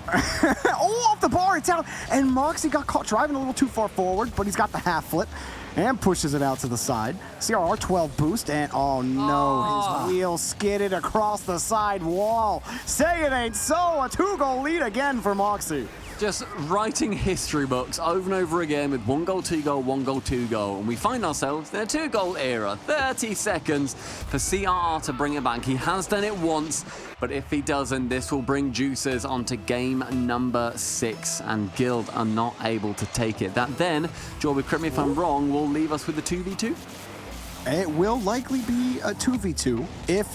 Oh, off the bar, it's out. And Moxie got caught driving a little too far forward, but he's got the half flip and pushes it out to the side. CRR 12 boost, and oh no, his wheel skidded across the side wall. Say it ain't so, a 2-goal lead again for Moxie. Just writing history books over and over again with 1 goal, 2 goal, 1 goal, 2 goal. And we find ourselves in a 2-goal era. 30 seconds for CRR to bring it back. He has done it once, but if he doesn't, this will bring Juicers onto game number 6. And Guild are not able to take it. That then, Jorby, correct me if I'm wrong, will leave us with a 2v2? It will likely be a 2v2 if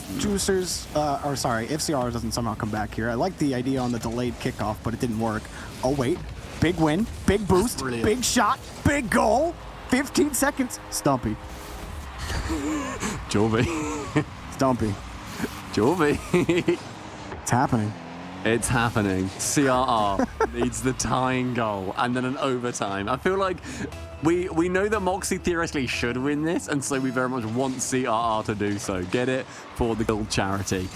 if CR doesn't somehow come back here. I like the idea on the delayed kickoff, but it didn't work. Oh wait, big win, big boost, big shot, big goal. 15 seconds. Stumpy. Jorby. Stumpy. Jorby. It's happening. It's happening. CRR needs the tying goal and then an overtime. I feel like we know that Moxie theoretically should win this, and so we very much want CRR to do so. Get it for the Guild charity.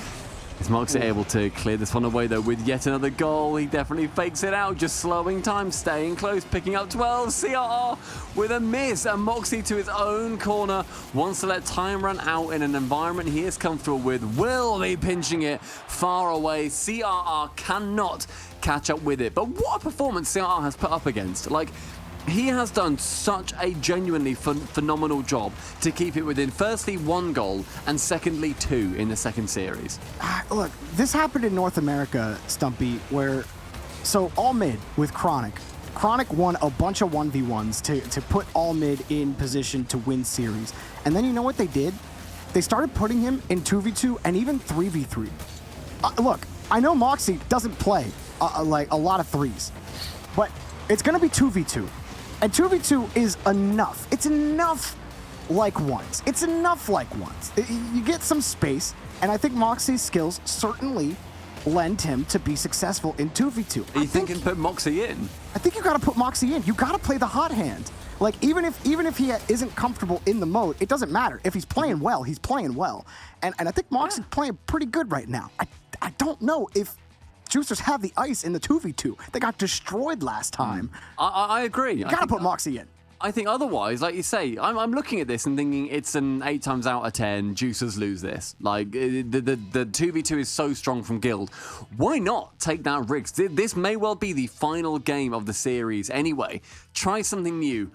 Is Moxie able to clear this one away, though, with yet another goal? He definitely fakes it out, just slowing time, staying close, picking up 12. CRR with a miss, and Moxie to his own corner wants to let time run out in an environment he is comfortable with. Will be pinching it far away. CRR cannot catch up with it. But what a performance CRR has put up against. Like, he has done such a genuinely phenomenal job to keep it within, firstly, 1 goal, and secondly, 2 in the second series. Look, this happened in North America, Stumpy, where, so all mid with Chronic. Chronic won a bunch of 1v1s to put all mid in position to win series. And then you know what they did? They started putting him in 2v2 and even 3v3. Look, I know Moxie doesn't play like a lot of threes, but it's going to be 2v2. And 2v2 is enough. It's enough like once. It's enough like once. You get some space, and I think Moxie's skills certainly lend him to be successful in 2v2. Are you thinking put Moxie in? I think you got to put Moxie in. You got to play the hot hand. Like, even if he isn't comfortable in the mode, it doesn't matter. If he's playing well, he's playing well. And I think Moxie's playing pretty good right now. I don't know if Juicers have the ice in the 2v2. They got destroyed last time. I agree. You gotta put Moxie in. I think otherwise, like you say, I'm looking at this and thinking it's an 8 times out of 10, Juicers lose this. Like, the 2v2 is so strong from Guild. Why not take that risk? This may well be the final game of the series anyway. Try something new.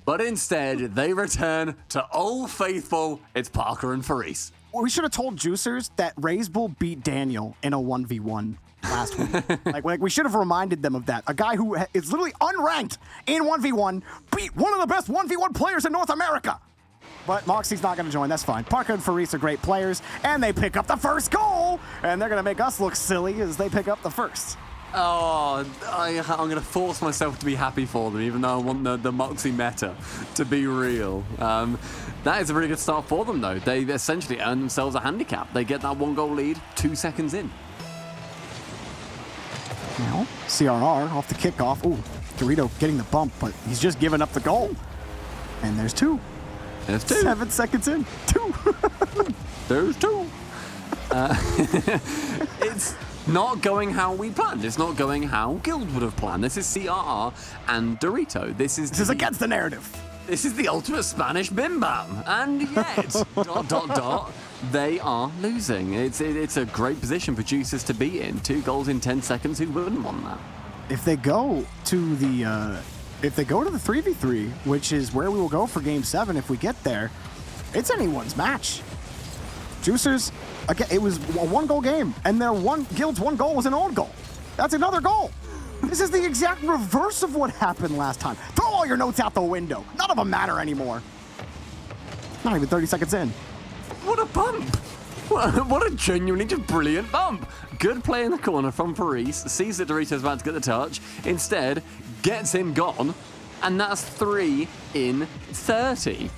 But instead, they return to Old Faithful. It's Parker and Faris. We should have told Juicers that Raze Bull beat Daniel in a 1v1 last week. like we should have reminded them of that. A guy who is literally unranked in 1v1 beat one of the best 1v1 players in North America. But Moxie's not going to join. That's fine. Parker and Faris are great players, and they pick up the first goal, and they're going to make us look silly as they pick up the first. Oh, I'm going to force myself to be happy for them, even though I want the Moxie meta to be real. That is a really good start for them, though. They essentially earn themselves a handicap. They get that 1-goal lead 2 seconds in. Now, CRR off the kickoff. Ooh, Dorito getting the bump, but he's just giving up the goal. And there's 2. There's 2. 7 seconds in. 2. There's 2. It's not going how we planned. It's not going how Guild would have planned. This is CRR and Dorito. This is against the narrative. This is the ultimate Spanish bim bam. And yet, ... they are losing. It's a great position for Juicers to be in. 2 goals in 10 seconds. Who wouldn't want that? If they go to the 3v3, which is where we will go for Game 7 if we get there, it's anyone's match. Juicers, again, it was a 1-goal game, and their Guild's 1 goal was an own goal. That's another goal. This is the exact reverse of what happened last time. Throw all your notes out the window. None of them matter anymore. Not even 30 seconds in. What a bump! What a genuinely just brilliant bump. Good play in the corner from Faris. Sees that Dorito's about to get the touch. Instead, gets him gone. And that's 3 in 30.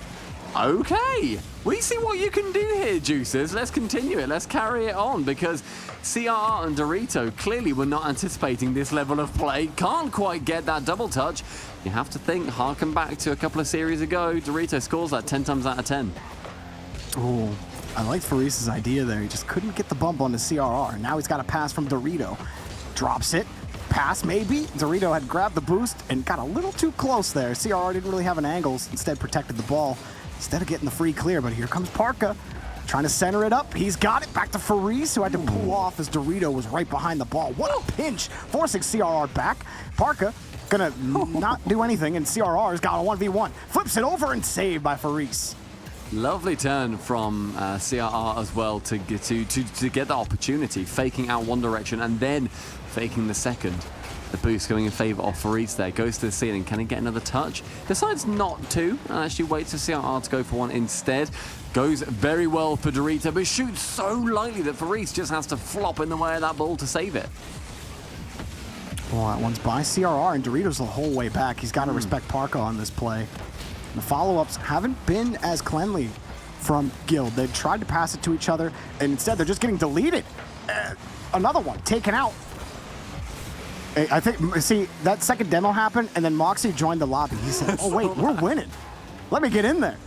Okay. We see what you can do here, Juicers. Let's continue it. Let's carry it on, because CRR and Dorito clearly were not anticipating this level of play. Can't quite get that double touch. You have to think, harken back to a couple of series ago. Dorito scores that 10 times out of 10. Ooh, I like Faris's idea there. He just couldn't get the bump on the CRR. Now he's got a pass from Dorito. Drops it. Pass, maybe. Dorito had grabbed the boost and got a little too close there. CRR didn't really have an angle, instead protected the ball instead of getting the free clear. But here comes Parka, trying to center it up. He's got it back to Faris, who had to pull off as Dorito was right behind the ball. What a pinch, forcing CRR back. Parka gonna not do anything, and CRR's got a 1v1. Flips it over and saved by Faris. Lovely turn from CRR as well to get the opportunity, faking out one direction and then faking the second. The boost going in favor of Faris there. Goes to the ceiling. Can he get another touch? Decides not to, and actually waits for CRR to go for one instead. Goes very well for Dorito, but shoots so lightly that Faris just has to flop in the way of that ball to save it. Well, that one's by CRR, and Dorito's the whole way back. He's got to respect Parka on this play. The follow-ups haven't been as cleanly from Guild. They've tried to pass it to each other, and instead they're just getting deleted. Another one taken out. I think, see, that second demo happened, and then Moxie joined the lobby. He said, oh, wait, we're winning. Let me get in there.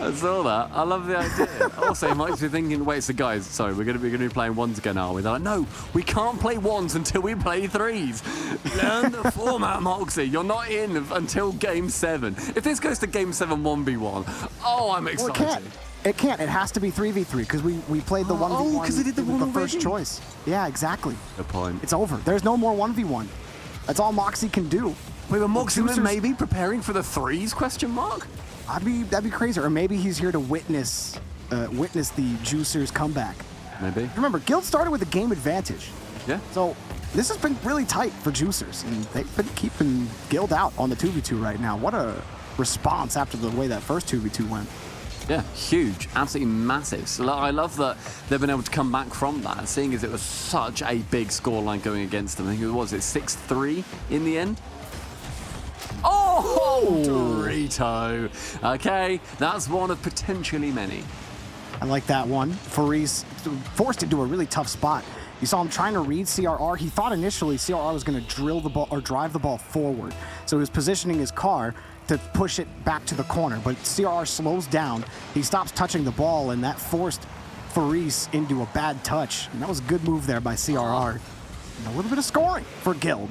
I saw that. I love the idea. Also, you might be thinking, wait, so guys, sorry, we're going to be playing ones again, are we? They're like, no, we can't play ones until we play threes. Learn the format, Moxie. You're not in until Game 7. If this goes to Game 7 1v1, oh, I'm excited. Well, it can't. It has to be 3v3 because we played the 1v1. Oh, because they did the one the already? first choice. Yeah, exactly. Good point. It's over. There's no more 1v1. That's all Moxie can do. Wait, but Moxie Juicers, maybe preparing for the threes, question mark? That'd be crazy. Or maybe he's here to witness the Juicers comeback. Maybe. Remember, Guild started with a game advantage. Yeah. So this has been really tight for Juicers, and they've been keeping Guild out on the 2v2 right now. What a response after the way that first 2v2 went. Yeah, huge, absolutely massive. So I love that they've been able to come back from that, seeing as it was such a big scoreline going against them. I think it was 6-3 in the end. Oh, Dorito. Okay, that's one of potentially many. I like that one. Faris forced into a really tough spot. You saw him trying to read CRR. He thought initially CRR was going to drill the ball or drive the ball forward. So he was positioning his car to push it back to the corner, but CRR slows down. He stops touching the ball, and that forced Faris into a bad touch. And that was a good move there by CRR. And a little bit of scoring for Guild.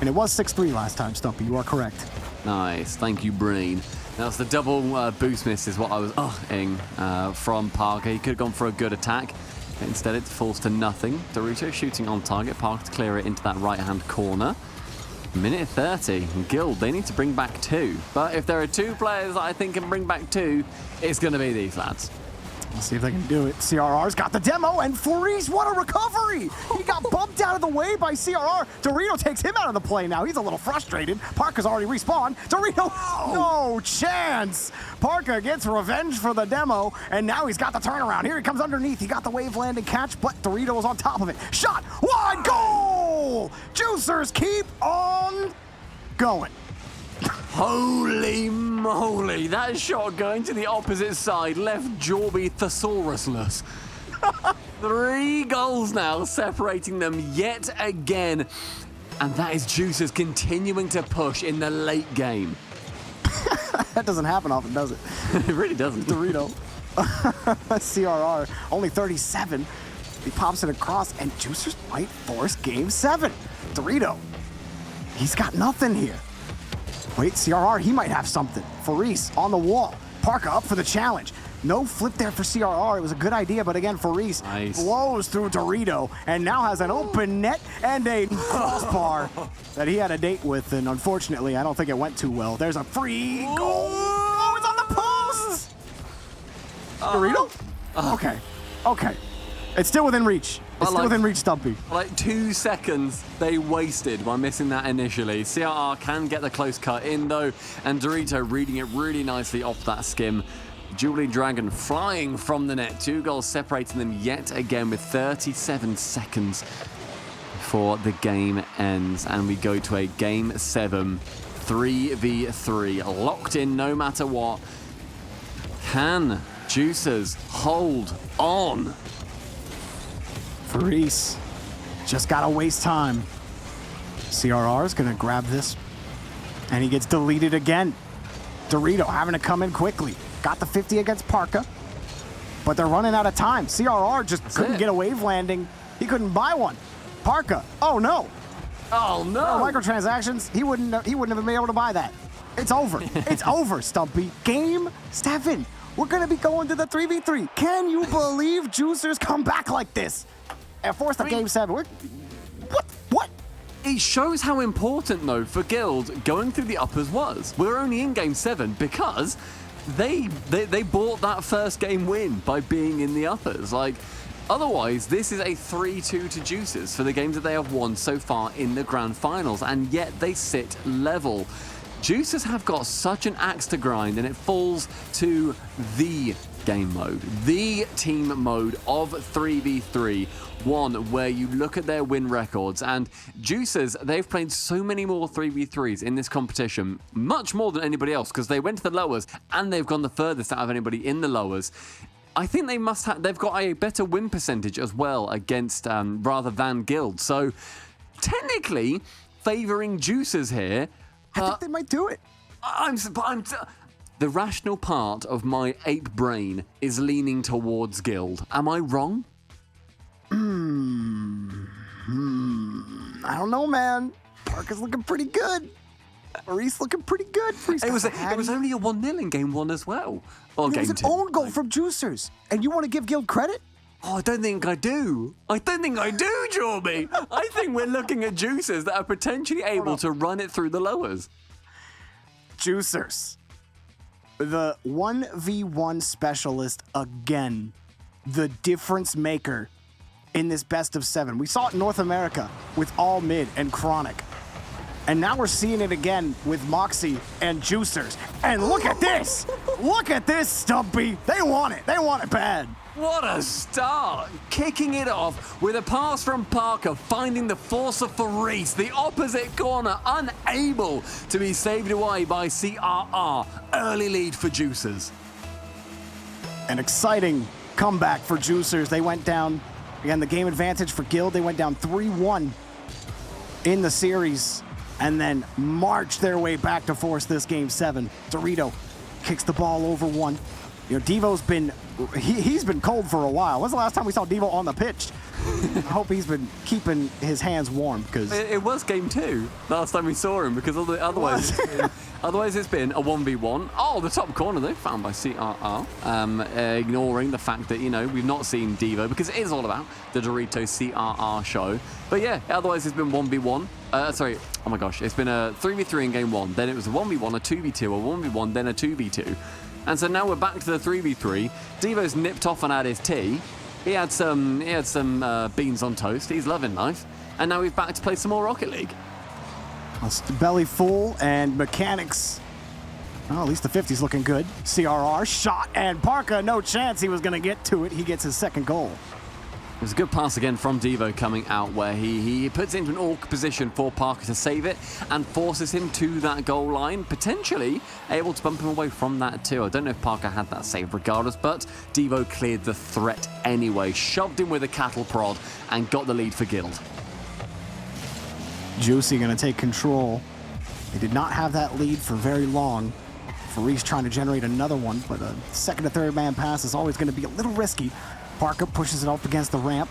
And it was 6-3 last time, Stumpy. You are correct. Nice. Thank you, Brain. That's the double boost miss is what I was from Parker. He could have gone for a good attack. But instead, it falls to nothing. Dorito shooting on target. Parker to clear it into that right-hand corner. Minute 30, and Guild, they need to bring back 2. But if there are 2 players that I think can bring back 2, it's going to be these lads. Let's see if they can do it. CRR's got the demo, and Faris, what a recovery! He got bumped out of the way by CRR. Dorito takes him out of the play now. He's a little frustrated. Parka's already respawned. Dorito, no chance! Parka gets revenge for the demo, and now he's got the turnaround. Here he comes underneath. He got the wave landing catch, but Dorito was on top of it. Shot, wide goal! Juicers keep on going. Holy moly, that shot going to the opposite side left Jorby thesaurusless. 3 goals now separating them yet again. And that is Juicers continuing to push in the late game. That doesn't happen often, does it? It really doesn't. Dorito. CRR, only 37. He pops it across, and Juicers might force game 7. Dorito, he's got nothing here. Wait, CRR, he might have something. Faris on the wall. Parka up for the challenge. No flip there for CRR. It was a good idea, but again, Faris blows through Dorito and now has an open net and a crossbar that he had a date with, and unfortunately, I don't think it went too well. There's a free goal. Oh, it's on the post! Dorito? Okay. Okay. It's still within reach. It's still within reach, Stumpy. Like 2 seconds they wasted by missing that initially. CRR can get the close cut in though, and Dorito reading it really nicely off that skim. Jubilee Dragon flying from the net. 2 goals separating them yet again with 37 seconds before the game ends. And we go to a game 7, 3v3. Locked in no matter what. Can Juicers hold on? Faris just gotta waste time. CRR is gonna grab this, and he gets deleted again. Dorito having to come in quickly. Got the 50 against Parka, but they're running out of time. CRR just couldn't get a wave landing. He couldn't buy one. Parka, oh no. Oh no. Microtransactions, he wouldn't have been able to buy that. It's over. It's over, Stumpy. Game 7. We're gonna be going to the 3v3. Can you believe Juicers come back like this? And force the game 7. What? It shows how important, though, for Guild going through the uppers was. We're only in game 7 because they bought that first game win by being in the uppers. Like, otherwise, this is a 3-2 to Juicers for the games that they have won so far in the grand finals, and yet they sit level. Juicers have got such an axe to grind, and it falls to the game mode, the team mode of 3v3, one where you look at their win records, and Juicers, they've played so many more 3v3s in this competition, much more than anybody else, because they went to the lowers and they've gone the furthest out of anybody in the lowers. I think they've got a better win percentage as well against rather than Guild, so technically favouring Juicers here. I think they might do it. The rational part of my ape brain is leaning towards Guild. Am I wrong? I don't know, man. Parker's looking pretty good. Faris looking pretty good. It was only a 1-0 in game 1 as well. Or it game was an 2. own goal from Juicers. And you want to give Guild credit? Oh, I don't think I do. Jorby. I think we're looking at Juicers that are potentially able to run it through the lowers. Juicers. The 1v1 specialist again. The difference maker in this best of 7. We saw it in North America with All Mid and Chronic. And now we're seeing it again with Moxie and Juicers. And look at this! Look at this, Stumpy! They want it. They want it bad. What a start! Kicking it off with a pass from Parker, finding the force of Faris, the opposite corner, unable to be saved away by CRR. Early lead for Juicers. An exciting comeback for Juicers. They went down, again, the game advantage for Guild. They went down 3-1 in the series and then marched their way back to force this game 7. Dorito kicks the ball over one. You know, Devo's been, he's been cold for a while. When's the last time we saw Devo on the pitch? I hope he's been keeping his hands warm, because it was game 2 last time we saw him, because otherwise it's been a 1v1. Oh, the top corner though, found by CRR. Ignoring the fact that, you know, we've not seen Devo, because it is all about the Dorito CRR show. But yeah, otherwise it's been 1v1. oh my gosh, it's been a 3v3 in game 1, then it was a 1v1, a 2v2, a 1v1, then a 2v2. And so now we're back to the 3v3. Devo's nipped off and had his tea. He had some beans on toast. He's loving life. And now he's back to play some more Rocket League. Belly full and mechanics. Well, at least the 50's looking good. CRR shot and Parka, no chance he was going to get to it. He gets his second goal. It was a good pass again from Devo coming out where he puts it into an awkward position for Parker to save it and forces him to that goal line, potentially able to bump him away from that too. I don't know if Parker had that save regardless, but Devo cleared the threat anyway, shoved him with a cattle prod and got the lead for Guild. Juicy going to take control. They did not have that lead for very long. Faris trying to generate another one, but a second to third man pass is always going to be a little risky. Parker pushes it up against the ramp.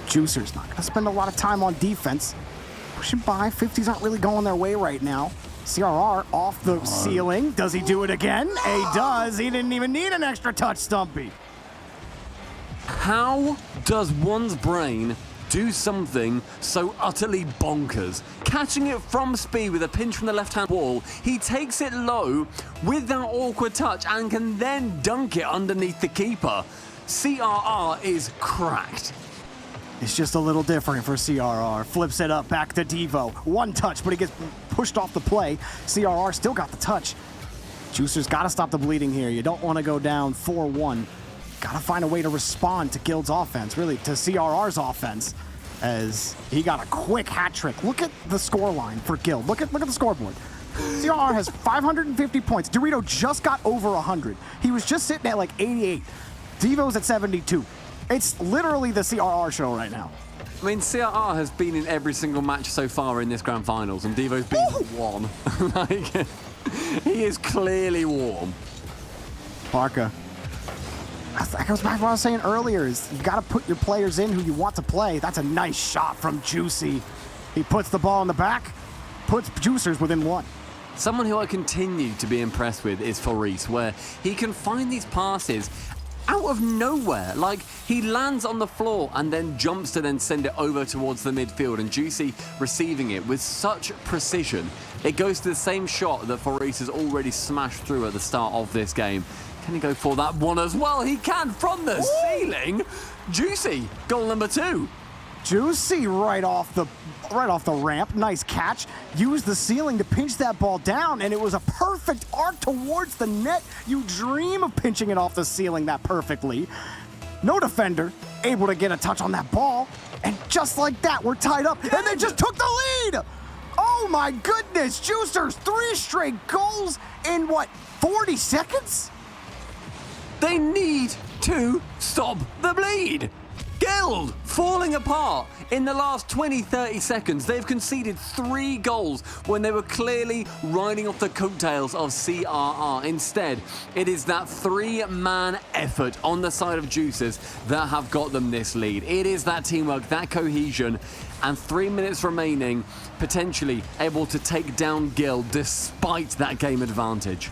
Juicer's not going to spend a lot of time on defense. Pushing by, 50s aren't really going their way right now. CRR off the ceiling. Does he do it again? He does. He didn't even need an extra touch, Stumpy. How does one's brain do something so utterly bonkers? Catching it from speed with a pinch from the left-hand wall, he takes it low with that awkward touch and can then dunk it underneath the keeper. CRR is cracked. It's just a little different for CRR. Flips it up back to Devo. One touch, but he gets pushed off the play. CRR still got the touch. Juicer's got to stop the bleeding here. You don't want to go down 4-1. Got to find a way to respond to Guild's offense, really to CRR's offense, as he got a quick hat trick. Look at the score line for Guild. Look at the scoreboard. CRR has 550 points. Dorito just got over 100. He was just sitting at like 88. Devo's at 72. It's literally the CRR show right now. I mean, CRR has been in every single match so far in this grand finals, and Devo's been one. Like, he is clearly warm. Parka. That goes back to what I was saying earlier, is you got to put your players in who you want to play. That's a nice shot from Juicy. He puts the ball in the back, puts Juicers within one. Someone who I continue to be impressed with is Faris, where he can find these passes out of nowhere. Like, he lands on the floor and then jumps to then send it over towards the midfield, and Juicy receiving it with such precision. It goes to the same shot that Faris has already smashed through at the start of this game. Can he go for that one as well? He can from the ceiling. Juicy, goal number 2. Juicy right off the ramp. Nice catch. Used the ceiling to pinch that ball down, and it was a perfect arc towards the net. You dream of pinching it off the ceiling that perfectly. No defender able to get a touch on that ball, and just like that, we're tied up, and they just took the lead. Oh my goodness, Juicers, 3 straight goals in what, 40 seconds? They need to stop the bleed. Guild falling apart in the last 20-30 seconds. They've conceded 3 goals when they were clearly riding off the coattails of CRR. Instead, it is that 3-man effort on the side of Juicers that have got them this lead. It is that teamwork, that cohesion, and 3 minutes remaining, potentially able to take down Guild despite that game advantage.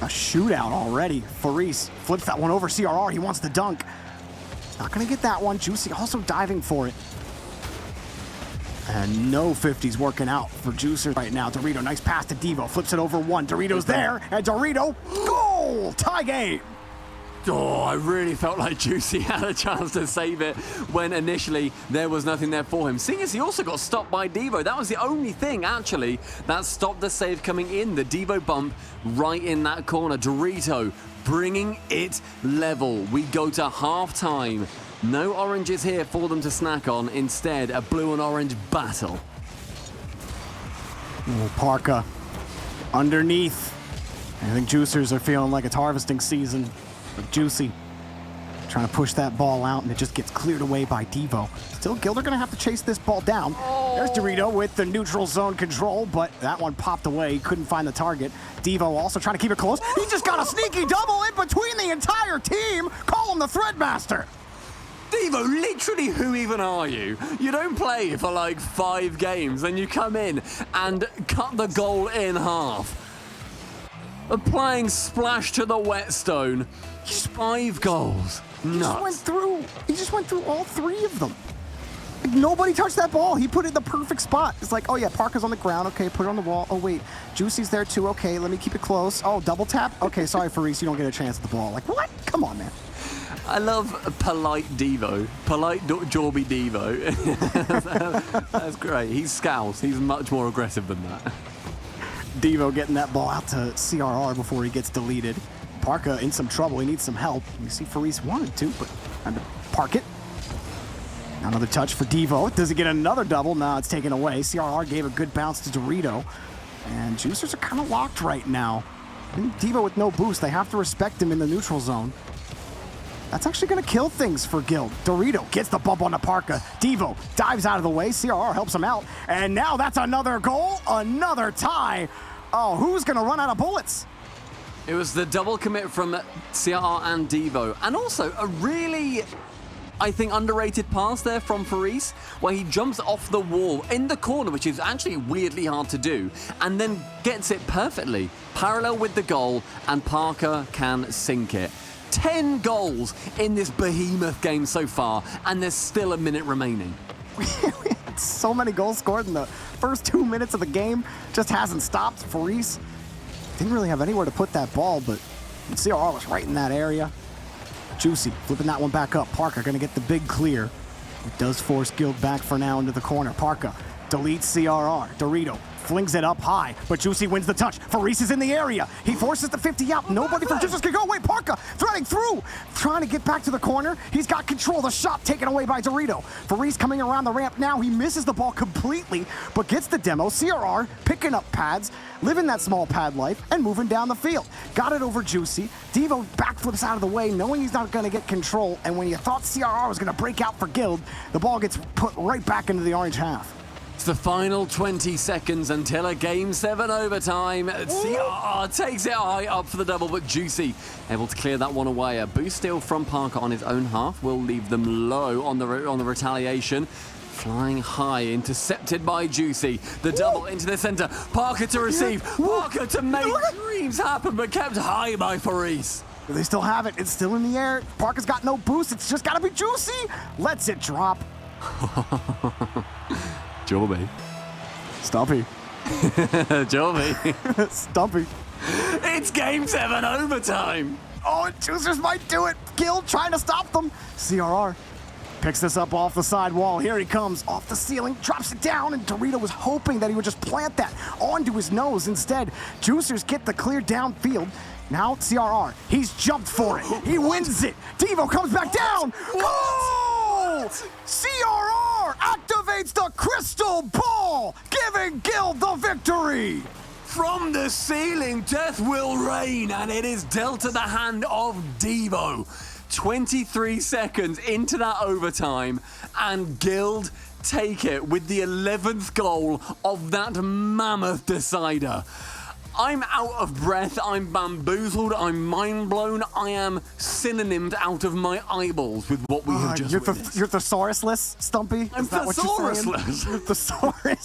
A shootout already. Faris flips that one over CRR. He wants the dunk. Not going to get that one. Juicy also diving for it. And no 50s working out for Juicer right now. Dorito, nice pass to Devo. Flips it over one. Dorito's there. And Dorito, goal! Tie game. Oh, I really felt like Juicy had a chance to save it when initially there was nothing there for him. Seeing as he also got stopped by Devo, that was the only thing, actually, that stopped the save coming in. The Devo bump right in that corner. Dorito bringing it level. We go to half-time. No oranges here for them to snack on. Instead, a blue and orange battle. Oh, Parka underneath. I think Juicers are feeling like it's harvesting season. But Juicy trying to push that ball out, and it just gets cleared away by Devo. Still, Guild are going to have to chase this ball down. There's Dorito with the neutral zone control, but that one popped away. He couldn't find the target. Devo also trying to keep it close. He just got a sneaky double in between the entire team. Call him the Threadmaster. Devo, literally, who even are you? You don't play for like 5 games, then you come in and cut the goal in half. Applying splash to the whetstone. 5 goals. Nuts. He just went through all 3 of them. Like, nobody touched that ball. He put it in the perfect spot. It's like, oh yeah, Parker's on the ground. Okay, put it on the wall. Oh wait, Juicy's there too. Okay, let me keep it close. Oh, double tap. Okay, sorry, Faris, you don't get a chance at the ball. Like, what? Come on, man. I love polite Devo. Polite Jorby Devo. That's great. He's Scouse. He's much more aggressive than that. Devo getting that ball out to CRR before he gets deleted. Parka in some trouble. He needs some help. You see Faris wanted to, but had to park it. Another touch for Devo. Does he get another double? No, it's taken away. CRR gave a good bounce to Dorito. And Juicers are kind of locked right now. And Devo with no boost. They have to respect him in the neutral zone. That's actually going to kill things for Guild. Dorito gets the bump on the Parka. Devo dives out of the way. CRR helps him out. And now that's another goal, another tie. Oh, who's going to run out of bullets? It was the double commit from CRR and Devo. And also a really, I think, underrated pass there from Faris, where he jumps off the wall in the corner, which is actually weirdly hard to do, and then gets it perfectly. Parallel with the goal, and Parker can sink it. 10 goals in this behemoth game so far, and there's still a minute remaining. So many goals scored in the first 2 minutes of the game. Just hasn't stopped. Faris didn't really have anywhere to put that ball, but CRR was right in that area. Juicy flipping that one back up. Parker going to get the big clear. It does force Guild back for now into the corner. Parker deletes CRR. Dorito flings it up high, but Juicy wins the touch. Faris is in the area. He forces the 50 out. Nobody from Juices can go. Wait, Parker threading through, trying to get back to the corner. He's got control. The shot taken away by Dorito. Faris coming around the ramp now. He misses the ball completely, but gets the demo. CRR picking up pads, living that small pad life, and moving down the field. Got it over Juicy. Devo backflips out of the way, knowing he's not going to get control, and when you thought CRR was going to break out for Guild, the ball gets put right back into the orange half. It's the final 20 seconds until a Game 7 overtime. CRR takes it high up for the double, but Juicy able to clear that one away. A boost steal from Parker on his own half will leave them low on the retaliation. Flying high, intercepted by Juicy. The double into the center. Parker to receive. Parker to make dreams happen, but kept high by Faris. They still have it. It's still in the air. Parker's got no boost. It's just got to be Juicy. Lets it drop. Jorby. Stumpy. Jorby. Stumpy. It's Game 7 overtime. Oh, Juicers might do it. Guild trying to stop them. CRR picks this up off the side wall. Here he comes off the ceiling, drops it down, and Dorito was hoping that he would just plant that onto his nose. Instead, Juicers get the clear downfield. Now CRR, he's jumped for it. He wins it. Devo comes back down. Goal! CRR activates the crystal ball, giving Guild the victory. From the ceiling, death will reign, and it is dealt to the hand of Devo. 23 seconds into that overtime, and Guild take it with the 11th goal of that mammoth decider. I'm out of breath, I'm bamboozled, I'm mind blown, I am synonymed out of my eyeballs with what we have just witnessed. You're thesaurus-less, Stumpy? I'm thesaurus-less. You're thesaurus.